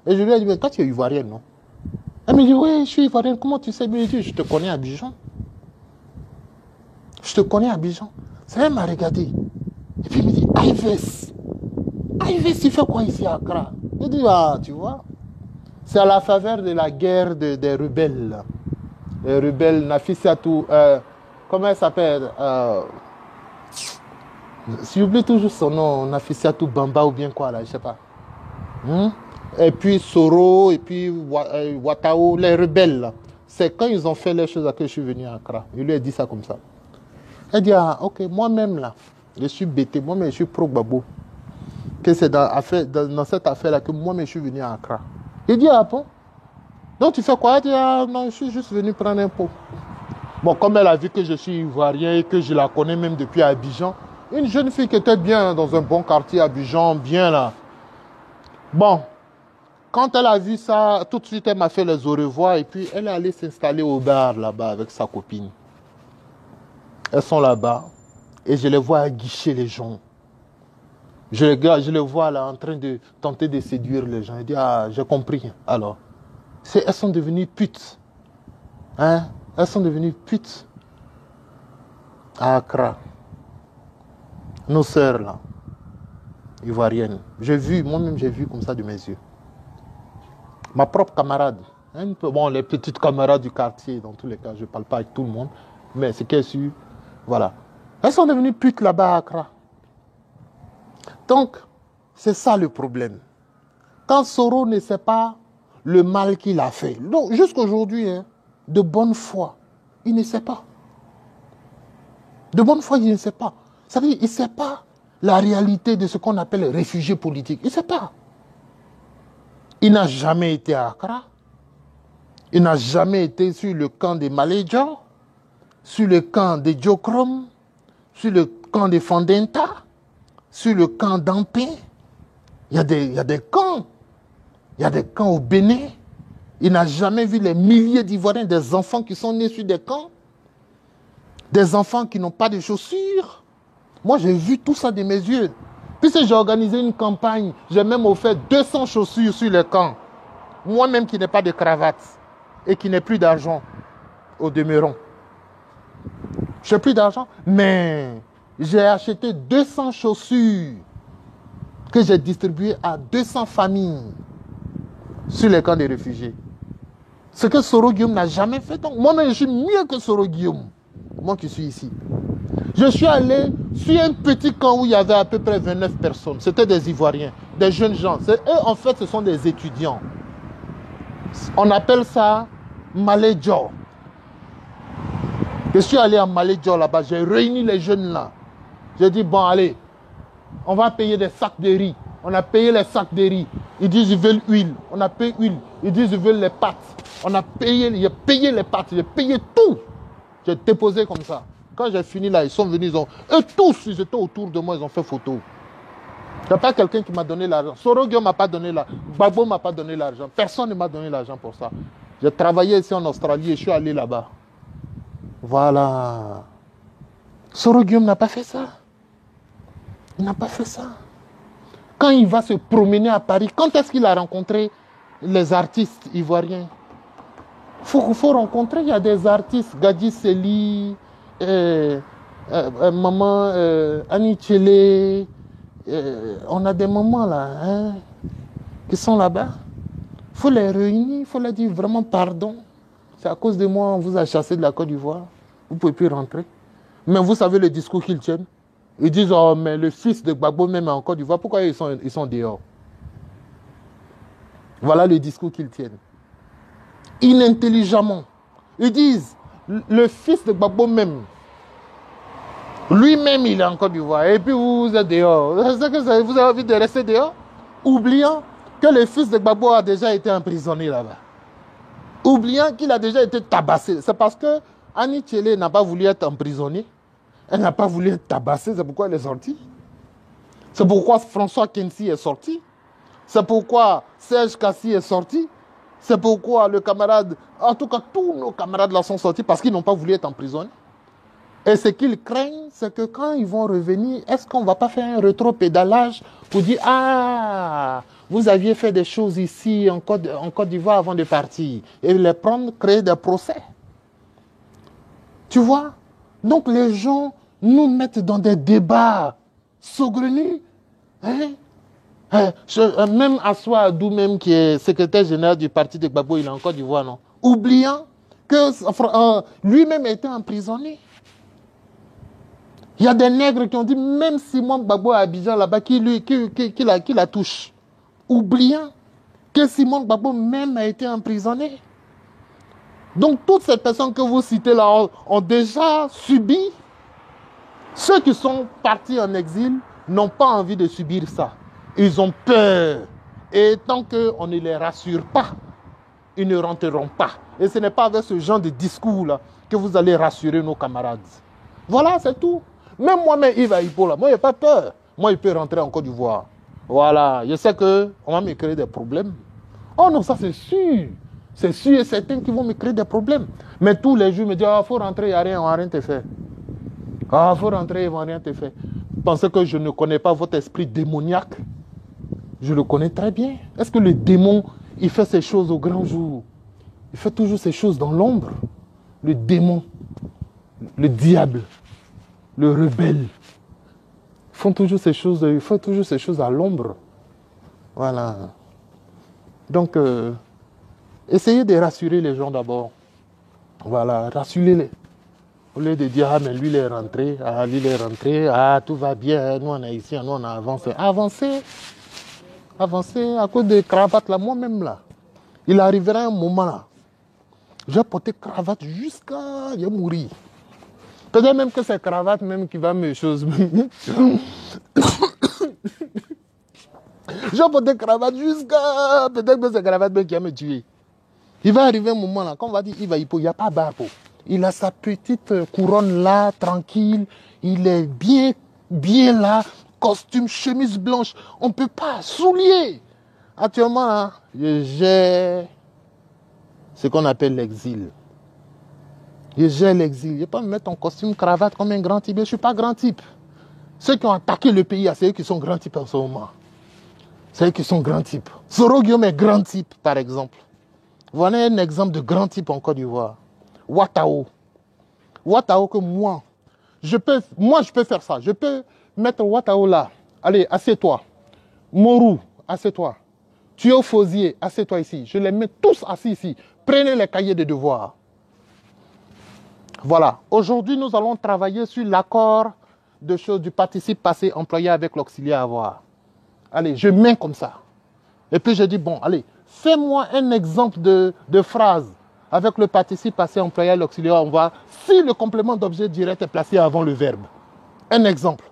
Et je lui ai dit, mais toi, tu es ivoirienne, non? Elle me dit, oui, je suis ivoirienne. Comment tu sais? Elle me dit, je te connais à Abidjan. Je te connais à Abidjan. Ça, elle m'a regardé. Et puis, il me dit, Ives, tu fais quoi ici à Accra? Je dis, ah, tu vois, c'est à la faveur de la guerre des rebelles. Les rebelles, Nafissatou, comment elle s'appelle? J'oublie toujours son nom, Nafissatou Bamba ou bien quoi, là, je ne sais pas. Et puis Soro, et puis Watao, les rebelles, là. C'est quand ils ont fait les choses que je suis venu à Accra. Il lui a dit ça comme ça. Elle dit, ah, ok, moi-même, là, je suis bêté, moi-même, je suis pro-Gbagbo. Que c'est dans cette affaire-là que moi-même, je suis venu à Accra. Il dit, ah bon? Donc, tu fais quoi? Elle dit, ah non, je suis juste venu prendre un pot. Bon, comme elle a vu que je suis ivoirien et que je la connais même depuis Abidjan, une jeune fille qui était bien dans un bon quartier à Abidjan, bien là. Bon, quand elle a vu ça, tout de suite, elle m'a fait les au revoir et puis elle est allée s'installer au bar là-bas avec sa copine. Elles sont là-bas et je les vois aguicher les gens. Je les vois là en train de tenter de séduire les gens. Je dis, ah, j'ai compris. Alors, elles sont devenues putes. Hein? Elles sont devenues putes à Accra. Nos sœurs là, ivoiriennes. Moi-même j'ai vu comme ça de mes yeux. Ma propre camarade. Bon, les petites camarades du quartier, dans tous les cas, je ne parle pas avec tout le monde. Mais c'est qu'elles su, voilà. Elles sont devenues putes là-bas à Accra. Donc, c'est ça le problème. Quand Soro ne sait pas le mal qu'il a fait, donc jusqu'aujourd'hui, hein, de bonne foi, il ne sait pas. De bonne foi, il ne sait pas. Ça veut dire qu'il ne sait pas la réalité de ce qu'on appelle réfugiés politiques. Il ne sait pas. Il n'a jamais été à Accra. Il n'a jamais été sur le camp des Malédjo, sur le camp des Djokrom, sur le camp des Fandenta, sur le camp d'Ampé. Il y a des camps. Il y a des camps au Bénin. Il n'a jamais vu les milliers d'Ivoiriens, des enfants qui sont nés sur des camps, des enfants qui n'ont pas de chaussures. Moi, j'ai vu tout ça de mes yeux. Puisque j'ai organisé une campagne, j'ai même offert 200 chaussures sur les camps. Moi-même qui n'ai pas de cravate et qui n'ai plus d'argent au demeurant. Je n'ai plus d'argent, mais j'ai acheté 200 chaussures que j'ai distribuées à 200 familles sur les camps des réfugiés. Ce que Soro Guillaume n'a jamais fait. Donc, moi-même, je suis mieux que Soro Guillaume. Moi qui suis ici. Je suis allé sur un petit camp où il y avait à peu près 29 personnes. C'était des Ivoiriens, des jeunes gens. Eux, en fait, ce sont des étudiants. On appelle ça Malédjo. Je suis allé à Malédjo là-bas. J'ai réuni les jeunes là. J'ai dit, bon, allez, on va payer des sacs de riz. On a payé les sacs de riz. Ils disent ils veulent huile. On a payé huile. Ils disent ils veulent les pâtes. J'ai payé les pâtes. J'ai payé tout. J'ai déposé comme ça. Quand j'ai fini là, ils sont venus. Eux tous, ils étaient autour de moi. Ils ont fait photo. Il n'y a pas quelqu'un qui m'a donné l'argent. Soro Guillaume ne m'a pas donné l'argent. Gbagbo ne m'a pas donné l'argent. Personne ne m'a donné l'argent pour ça. J'ai travaillé ici en Australie et je suis allé là-bas. Voilà. Soro Guillaume n'a pas fait ça. Il n'a pas fait ça. Quand il va se promener à Paris, quand est-ce qu'il a rencontré les artistes ivoiriens? Il faut rencontrer, il y a des artistes, Gadi Seli, Maman Annie Tchele, On a des mamans là, hein, qui sont là-bas. Il faut les réunir, il faut leur dire vraiment pardon. C'est à cause de moi, on vous a chassé de la Côte d'Ivoire. Vous ne pouvez plus rentrer. Mais vous savez le discours qu'ils tiennent. Ils disent, oh, mais le fils de Gbagbo même en Côte d'Ivoire, pourquoi ils sont dehors? Voilà le discours qu'ils tiennent. Inintelligemment. Ils disent, le fils de Gbagbo même, lui-même il est en Côte d'Ivoire. Et puis vous êtes dehors. C'est que vous avez envie de rester dehors, oubliant que le fils de Gbagbo a déjà été emprisonné là-bas. Oubliant qu'il a déjà été tabassé. C'est parce que Annie Tchele n'a pas voulu être emprisonnée. Elle n'a pas voulu être tabassée. C'est pourquoi elle est sortie. C'est pourquoi François Kensi est sorti. C'est pourquoi Serge Kassi est sorti. C'est pourquoi le camarade, en tout cas tous nos camarades là sont sortis parce qu'ils n'ont pas voulu être emprisonnés. Et ce qu'ils craignent, c'est que quand ils vont revenir, est-ce qu'on ne va pas faire un rétro-pédalage pour dire « Ah, vous aviez fait des choses ici en Côte d'Ivoire avant de partir. » Et les prendre, créer des procès. Tu vois? Donc les gens nous mettent dans des débats saugrenus. Hein? Même Assoua Adou, même qui est secrétaire général du parti de Gbagbo, il est en Côte d'Ivoire, non? Oubliant que lui-même a été emprisonné. Il y a des nègres qui ont dit, même Simon Gbagbo à Abidjan là-bas, qui la touche. Oubliant que Simon Gbagbo même a été emprisonné. Donc toutes ces personnes que vous citez là ont déjà subi. Ceux qui sont partis en exil n'ont pas envie de subir ça. Ils ont peur. Et tant qu'on ne les rassure pas, ils ne rentreront pas. Et ce n'est pas avec ce genre de discours-là que vous allez rassurer nos camarades. Voilà, c'est tout. Même moi-même, Yves Aïpo, là, moi, je n'ai pas peur. Moi, il peut rentrer en Côte d'Ivoire. Voilà, je sais qu'on va me créer des problèmes. Oh non, ça c'est sûr. C'est sûr et certain qu'ils vont me créer des problèmes. Mais tous les jours, ils me disent, il faut rentrer, il n'y a rien, on va rien te faire. Il faut rentrer, ils ne vont rien te faire. Pensez que je ne connais pas votre esprit démoniaque. Je le connais très bien. Est-ce que le démon, il fait ces choses au grand jour? Il fait toujours ces choses dans l'ombre. Le démon, le diable, le rebelle, ils font toujours ces choses à l'ombre. Voilà. Donc, essayez de rassurer les gens d'abord. Voilà, rassurez-les. Au lieu de dire, ah, mais lui, il est rentré, tout va bien, nous, on est ici, nous, on a avancé. Avancez, à cause des cravates, là, moi-même, là. Il arrivera un moment, là. J'ai porté cravate jusqu'à... je vais mourir. Peut-être même que c'est cravate même qui va me chose. J'ai porté cravate jusqu'à... Peut-être que c'est cravate même qui va me tuer. Il va arriver un moment là, quand on va dire il n'y a pas barbe. Il a sa petite couronne là, tranquille. Il est bien là. Costume, chemise blanche. On ne peut pas. Souliers. Actuellement, là, j'ai ce qu'on appelle l'exil. J'ai l'exil. Je ne vais pas me mettre en costume, cravate comme un grand type. Je ne suis pas grand type. Ceux qui ont attaqué le pays, c'est eux qui sont grands types en ce moment. C'est eux qui sont grands types. Soro Guillaume est grand type, par exemple. Voilà un exemple de grand type en Côte d'Ivoire. Ouattao. Ouattao que moi, je peux faire ça. Je peux mettre Ouattao là. Allez, assieds-toi. Morou, assieds-toi. Thio Fosier, assieds-toi ici. Je les mets tous assis ici. Prenez les cahiers de devoirs. Voilà. Aujourd'hui, nous allons travailler sur l'accord de choses du participe passé employé avec l'auxiliaire avoir. Allez, je mets comme ça. Et puis je dis, bon, allez, fais-moi un exemple de phrase avec le participe passé employé à l'auxiliaire avoir si le complément d'objet direct est placé avant le verbe. Un exemple.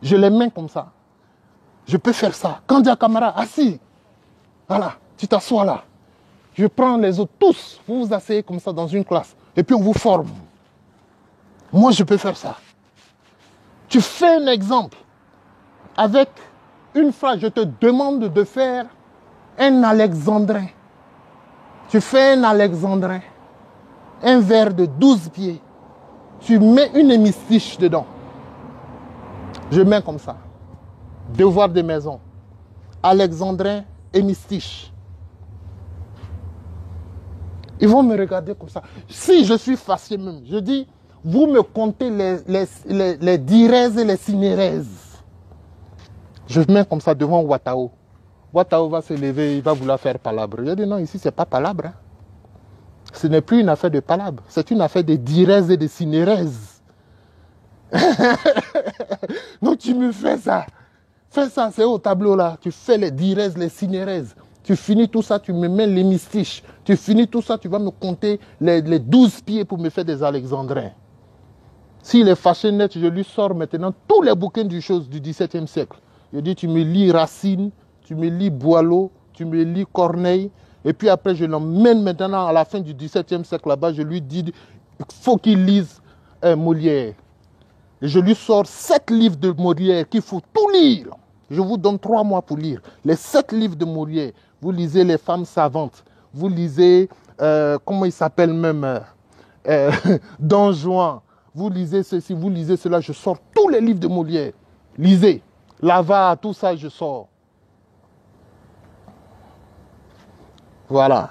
Je les mets comme ça. Je peux faire ça. Quand il y a un camarade assis, voilà, tu t'assois là. Je prends les autres, tous, vous vous asseyez comme ça dans une classe. Et puis on vous forme. Moi, je peux faire ça. Tu fais un exemple avec une phrase. Je te demande de faire un alexandrin. Tu fais un alexandrin. Un verre de 12 pieds. Tu mets une hémistiche dedans. Je mets comme ça. Devoir de maison. Alexandrin, hémistiche. Ils vont me regarder comme ça. Si je suis fâché même, je dis, vous me comptez les dirèses et les cinérèses. Je mets comme ça devant Ouattao. Ouattao va se lever, il va vouloir faire palabre. Je dis non, ici, ce n'est pas palabre. Hein. Ce n'est plus une affaire de palabre. C'est une affaire de dirèse et de cinérèse. Donc tu me fais ça. Fais ça, c'est au tableau là. Tu fais les dirèses, les cinérèses. Tu finis tout ça, tu me mets les mystiches. Tu finis tout ça, tu vas me compter les 12 pieds pour me faire des alexandrins. S'il est fâché net, je lui sors maintenant tous les bouquins du XVIIe siècle. Je dis, tu me lis Racine, tu me lis Boileau, tu me lis Corneille. Et puis après, je l'emmène maintenant à la fin du XVIIe siècle là-bas. Je lui dis, il faut qu'il lise Molière. Et je lui sors 7 livres de Molière qu'il faut tout lire. Je vous donne 3 mois pour lire. Les 7 livres de Molière. Vous lisez Les femmes savantes. Vous lisez, comment il s'appelle même, Don Juan. Vous lisez ceci, vous lisez cela. Je sors tous les livres de Molière. Lisez. L'Avare, tout ça, je sors. Voilà.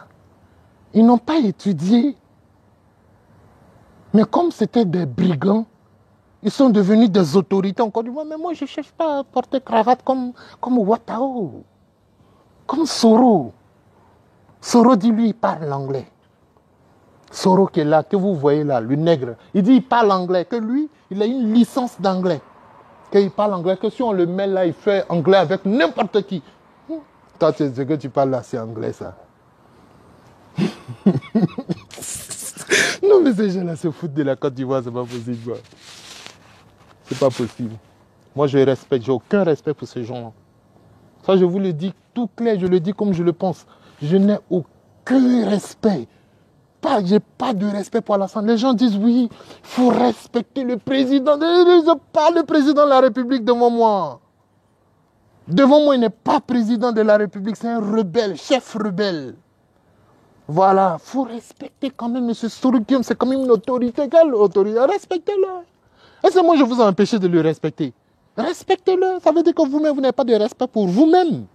Ils n'ont pas étudié. Mais comme c'était des brigands, ils sont devenus des autorités en Côte d'Ivoire. Mais moi, je ne cherche pas à porter cravate comme Ouattao, comme Soro. Soro dit, lui, il parle l'anglais. Soro qui est là, que vous voyez là, le nègre. Il dit, il parle anglais, que lui, il a une licence d'anglais. Qu'il parle anglais, que si on le met là, il fait anglais avec n'importe qui. Toi, ce que tu parles là, c'est anglais, ça. Non, mais ces gens-là se foutent de la Côte d'Ivoire, c'est pas possible. C'est pas possible. Moi, je respecte, j'ai aucun respect pour ces gens-là. Ça, je vous le dis tout clair, je le dis comme je le pense. Je n'ai aucun respect. J'ai pas de respect pour Alassane. Les gens disent oui, il faut respecter le président. Je parle le président de la République devant moi. Devant moi, il n'est pas président de la République, c'est un rebelle, chef rebelle. Voilà, il faut respecter quand même M. Soro Guillaume, c'est quand même une autorité. Quelle autorité? Respectez-le. Est-ce que moi je vous ai empêché de le respecter? Respectez-le. Ça veut dire que vous-même, vous n'avez pas de respect pour vous-même.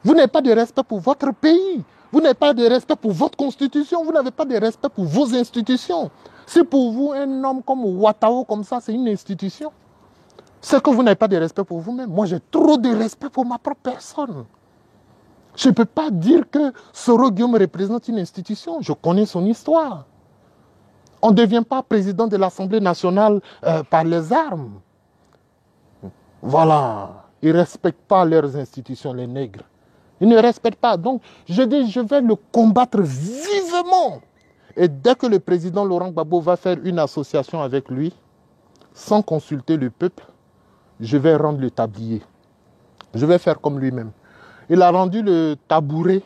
Vous n'avez pas de respect pour votre pays. Vous n'avez pas de respect pour votre constitution. Vous n'avez pas de respect pour vos institutions. Si pour vous, un homme comme Ouattao, comme ça, c'est une institution, c'est que vous n'avez pas de respect pour vous-même. Moi, j'ai trop de respect pour ma propre personne. Je ne peux pas dire que Soro Guillaume représente une institution. Je connais son histoire. On ne devient pas président de l'Assemblée nationale par les armes. Voilà. Ils ne respectent pas leurs institutions, les nègres. Ils ne respectent pas. Donc, je dis, je vais le combattre vivement. Et dès que le président Laurent Gbagbo va faire une association avec lui, sans consulter le peuple, je vais rendre le tablier. Je vais faire comme lui-même. Il a rendu le tabouret,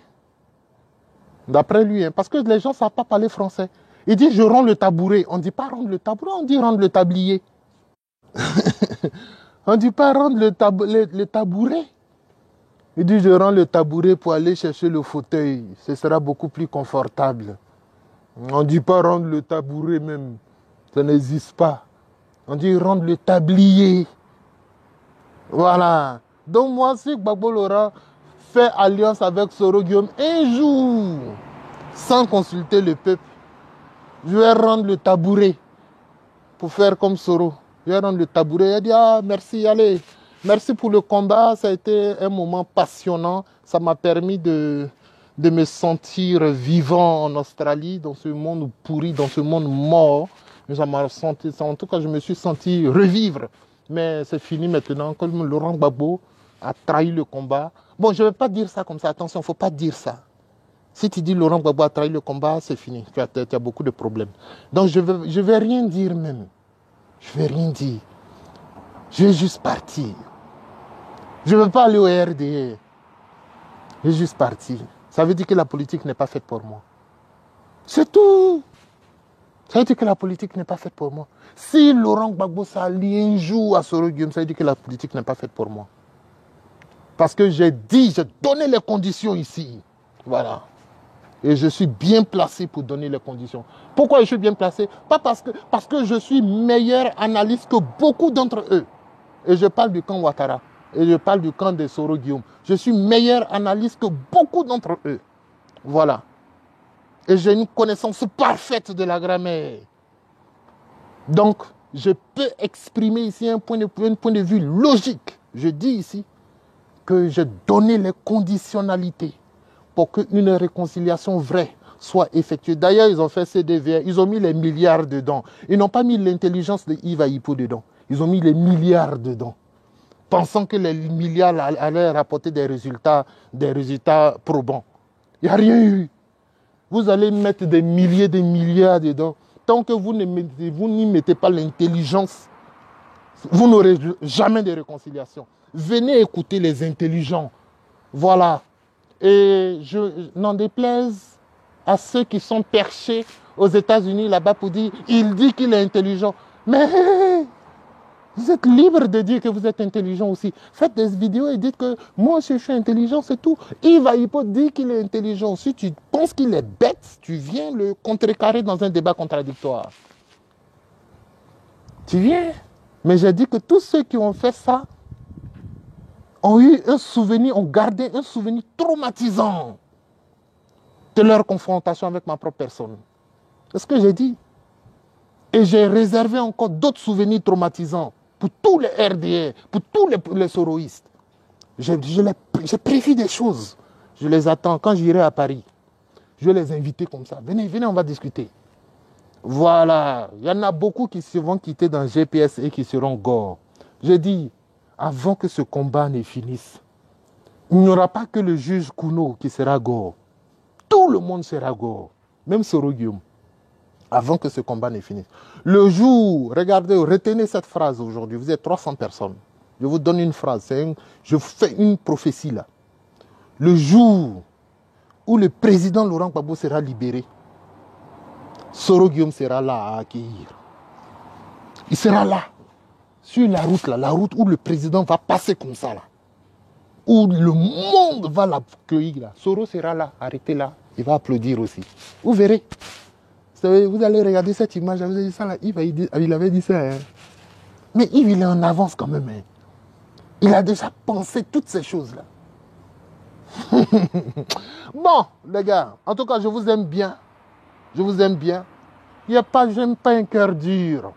d'après lui, hein, parce que les gens ne savent pas parler français. Il dit, je rends le tabouret. On ne dit pas rendre le tabouret, on dit rendre le tablier. On ne dit pas rendre le tabouret. Il dit, je rends le tabouret pour aller chercher le fauteuil. Ce sera beaucoup plus confortable. On ne dit pas rendre le tabouret même. Ça n'existe pas. On dit rendre le tablier. Voilà. Donc moi, si Gbagbo Laurent fait alliance avec Soro Guillaume un jour, sans consulter le peuple, je vais rendre le tabouret pour faire comme Soro. Je vais rendre le tabouret. Il dit, ah, merci, allez. Merci pour le combat. Ça a été un moment passionnant. Ça m'a permis de me sentir vivant en Australie, dans ce monde pourri, dans ce monde mort. En tout cas, je me suis senti revivre. Mais c'est fini maintenant. Comme Laurent Gbagbo a trahi le combat. Bon, je ne vais pas dire ça comme ça. Attention, il ne faut pas dire ça. Si tu dis Laurent Gbagbo a trahi le combat, c'est fini. Tu as beaucoup de problèmes. Donc, je vais rien dire même. Je ne vais rien dire. Je vais juste partir. Je ne veux pas aller au RDR. Je vais juste partir. Ça veut dire que la politique n'est pas faite pour moi. C'est tout. Ça veut dire que la politique n'est pas faite pour moi. Si Laurent Gbagbo s'allie un jour à Soro Guillaume, ça veut dire que la politique n'est pas faite pour moi. Parce que j'ai donné les conditions ici. Voilà. Et je suis bien placé pour donner les conditions. Pourquoi je suis bien placé? Pas parce que je suis meilleur analyste que beaucoup d'entre eux. Et je parle du camp Ouattara. Et je parle du camp de Soro Guillaume. Je suis meilleur analyste que beaucoup d'entre eux. Voilà. Et j'ai une connaissance parfaite de la grammaire. Donc, je peux exprimer ici un point de vue logique. Je dis ici que j'ai donné les conditionnalités pour qu'une réconciliation vraie soit effectuée. D'ailleurs, ils ont fait CDVR, ils ont mis les milliards dedans. Ils n'ont pas mis l'intelligence de Yves Ayipo dedans. Ils ont mis les milliards dedans, pensant que les milliards allaient rapporter des résultats probants. Il n'y a rien eu. Vous allez mettre des milliers, des milliards dedans. Tant que vous n'y mettez pas l'intelligence, vous n'aurez jamais de réconciliation. Venez écouter les intelligents. Voilà. Et je n'en déplaise à ceux qui sont perchés aux États-Unis là-bas pour dire il dit qu'il est intelligent. Mais vous êtes libre de dire que vous êtes intelligent aussi. Faites des vidéos et dites que moi je suis intelligent, c'est tout. Yves Ayipo dit qu'il est intelligent. Si tu penses qu'il est bête, tu viens le contrecarrer dans un débat contradictoire. Tu viens. Mais j'ai dit que tous ceux qui ont fait ça ont eu un souvenir, ont gardé un souvenir traumatisant de leur confrontation avec ma propre personne. C'est ce que j'ai dit. Et j'ai réservé encore d'autres souvenirs traumatisants pour tous les RDR, pour tous les soroïstes. J'ai prévu des choses. Je les attends. Quand j'irai à Paris, je vais les inviter comme ça. Venez, venez, on va discuter. Voilà. Il y en a beaucoup qui se vont quitter dans GPS et qui seront gore. Je dis, avant que ce combat ne finisse, il n'y aura pas que le juge Kouno qui sera gore. Tout le monde sera gore. Même Soro Guillaume. Avant que ce combat ne finisse. Le jour, regardez, retenez cette phrase aujourd'hui. Vous êtes 300 personnes. Je vous donne une phrase. Je fais une prophétie là. Le jour où le président Laurent Gbagbo sera libéré, Soro Guillaume sera là à accueillir. Il sera là. Sur la route là, la route où le président va passer comme ça là. Où le monde va l'accueillir là. Soro sera là, arrêtez là. Il va applaudir aussi. Vous verrez. Vous allez regarder cette image, vous avez dit ça là, Yves, il avait dit ça. Hein. Mais Yves, il est en avance quand même. Hein. Il a déjà pensé toutes ces choses-là. Bon, les gars, en tout cas, je vous aime bien. Je vous aime bien. Je n'aime pas un cœur dur.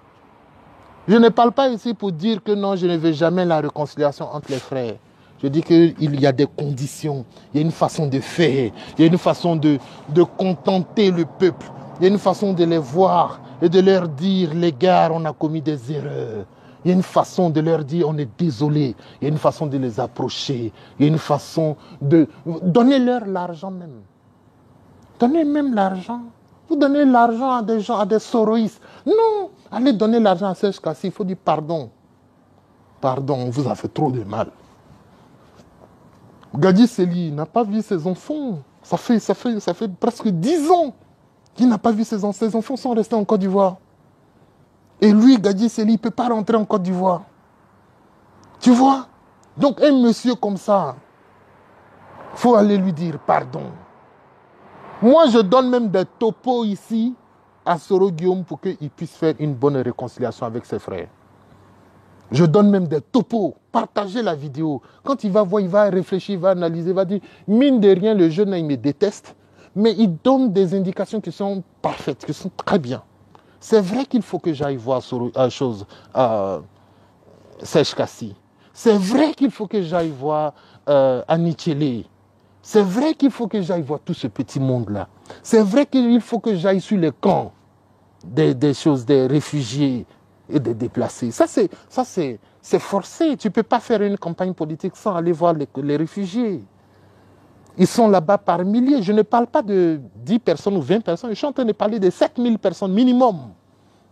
Je ne parle pas ici pour dire que non, je ne veux jamais la réconciliation entre les frères. Je dis qu'il y a des conditions, il y a une façon de faire, il y a une façon de contenter le peuple. Il y a une façon de les voir et de leur dire, les gars, on a commis des erreurs. Il y a une façon de leur dire, on est désolé. Il y a une façon de les approcher. Il y a une façon de... Donnez-leur l'argent même. Donnez même l'argent. Vous donnez l'argent à des gens, à des soroïstes. Non, allez donner l'argent à Serge Kassi. Il faut dire pardon. Pardon, on vous a fait trop de mal. Gadi Seli n'a pas vu ses enfants. Ça fait presque 10 ans. Qui n'a pas vu ses enfants. Ses enfants sont restés en Côte d'Ivoire. Et lui, Gadi Seli, il ne peut pas rentrer en Côte d'Ivoire. Tu vois? Donc un monsieur comme ça, il faut aller lui dire pardon. Moi, je donne même des topos ici à Soro Guillaume pour qu'il puisse faire une bonne réconciliation avec ses frères. Je donne même des topos. Partagez la vidéo. Quand il va voir, il va réfléchir, il va analyser, il va dire, mine de rien, le jeune, il me déteste. Mais il donne des indications qui sont parfaites, qui sont très bien. C'est vrai qu'il faut que j'aille voir Serge Kassi. C'est vrai qu'il faut que j'aille voir Annie Tchélé. C'est vrai qu'il faut que j'aille voir tout ce petit monde-là. C'est vrai qu'il faut que j'aille sur les camps des réfugiés et des déplacés. Ça, c'est forcé. Tu ne peux pas faire une campagne politique sans aller voir les réfugiés. Ils sont là-bas par milliers. Je ne parle pas de 10 personnes ou 20 personnes. Je suis en train de parler de 7000 personnes minimum.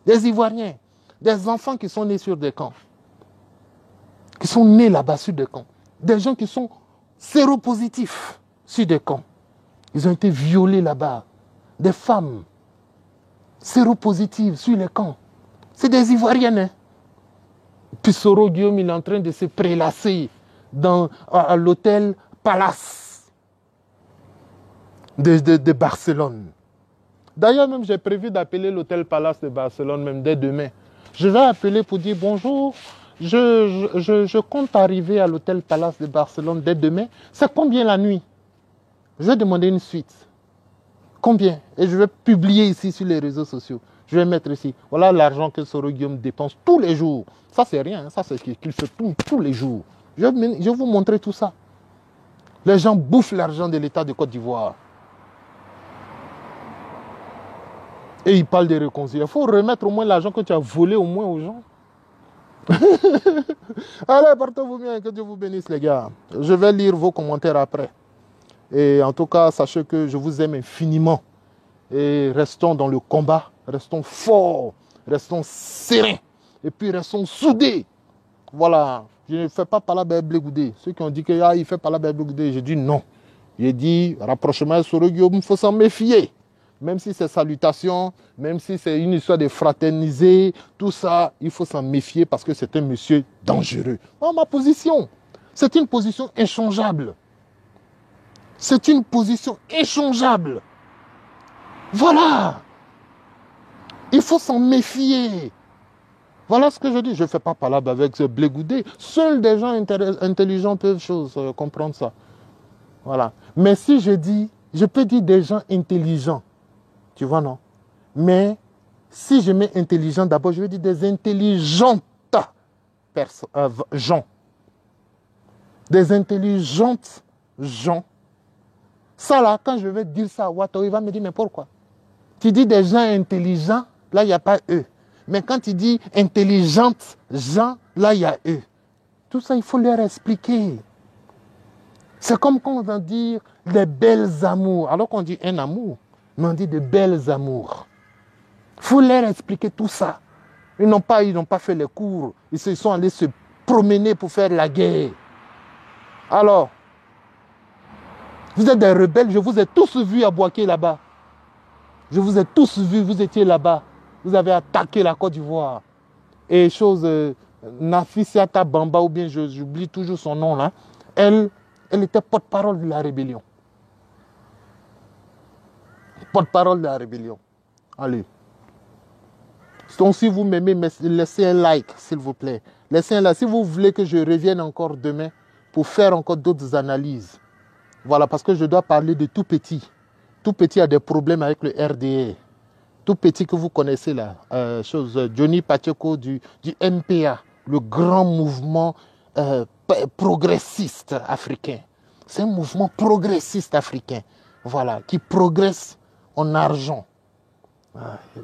Des Ivoiriens. Des enfants qui sont nés sur des camps. Qui sont nés là-bas sur des camps. Des gens qui sont séropositifs sur des camps. Ils ont été violés là-bas. Des femmes séropositives sur les camps. C'est des Ivoiriennes. Hein? Puis Soro Guillaume, il est en train de se prélasser à l'hôtel Palace de Barcelone. D'ailleurs, même j'ai prévu d'appeler l'hôtel Palace de Barcelone même dès demain. Je vais appeler pour dire bonjour, je compte arriver à l'hôtel Palace de Barcelone dès demain. C'est combien la nuit? Je vais demander une suite. Combien? Et je vais publier ici sur les réseaux sociaux. Je vais mettre ici. Voilà l'argent que Soro Guillaume dépense tous les jours. Ça, c'est rien. Ça, c'est ce qu'il fait tous les jours. Je vais vous montrer tout ça. Les gens bouffent l'argent de l'État de Côte d'Ivoire. Et ils parlent de réconciliation. Il faut remettre au moins l'argent que tu as volé au moins aux gens. Allez, portez-vous bien, que Dieu vous bénisse les gars. Je vais lire vos commentaires après. Et en tout cas, sachez que je vous aime infiniment. Et restons dans le combat, restons forts, restons sereins. Et puis restons soudés. Voilà, je ne fais pas par la Goudé. Ceux qui ont dit qu'il fait par la Goudé, j'ai dit non. J'ai dit, rapprochement sur le Guillaume, il faut s'en méfier. Même si c'est salutation, même si c'est une histoire de fraterniser, tout ça, il faut s'en méfier parce que c'est un monsieur dangereux. Oh, ma position, c'est une position inchangeable. C'est une position inchangeable. Voilà. Il faut s'en méfier. Voilà ce que je dis. Je ne fais pas parler avec ce Goudé. Seuls des gens intelligents peuvent comprendre ça. Voilà. Mais si je dis, je peux dire des gens intelligents. Tu vois, non? Mais si je mets intelligent, d'abord, je vais dire des intelligentes gens. Des intelligentes gens. Ça, là, quand je vais dire ça à Ouattara, il va me dire, mais pourquoi? Tu dis des gens intelligents, là, il n'y a pas eux. Mais quand tu dis intelligentes gens, là, il y a eux. Tout ça, il faut leur expliquer. C'est comme quand on va dire les belles amours. Alors qu'on dit un amour, mais on dit de belles amours. Il faut leur expliquer tout ça. Ils n'ont pas fait les cours. Ils se sont allés se promener pour faire la guerre. Alors, vous êtes des rebelles, je vous ai tous vus à Boaké là-bas. Je vous ai tous vus, vous étiez là-bas. Vous avez attaqué la Côte d'Ivoire. Et Nafisiata Bamba, ou bien j'oublie toujours son nom là, elle était porte-parole de la rébellion. Porte-parole de la rébellion. Allez. Donc si vous m'aimez, laissez un like, s'il vous plaît. Laissez un like. Si vous voulez que je revienne encore demain pour faire encore d'autres analyses. Voilà, parce que je dois parler de tout petit. Tout petit a des problèmes avec le RDA. Tout petit que vous connaissez là. Johnny Pacheco du MPA, le grand mouvement progressiste africain. C'est un mouvement progressiste africain. Voilà, qui progresse en argent.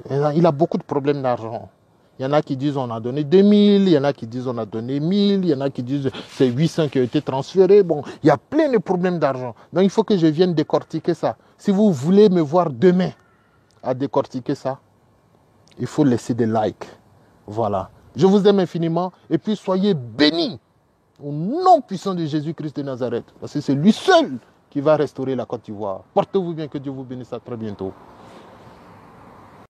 Il a beaucoup de problèmes d'argent. Il y en a qui disent on a donné 2000, il y en a qui disent on a donné 1000, il y en a qui disent c'est 800 qui ont été transférés. Bon, il y a plein de problèmes d'argent. Donc il faut que je vienne décortiquer ça. Si vous voulez me voir demain à décortiquer ça, il faut laisser des likes. Voilà. Je vous aime infiniment et puis soyez bénis au nom puissant de Jésus-Christ de Nazareth. Parce que c'est lui seul qui va restaurer la Côte d'Ivoire. Portez-vous bien, que Dieu vous bénisse, à très bientôt.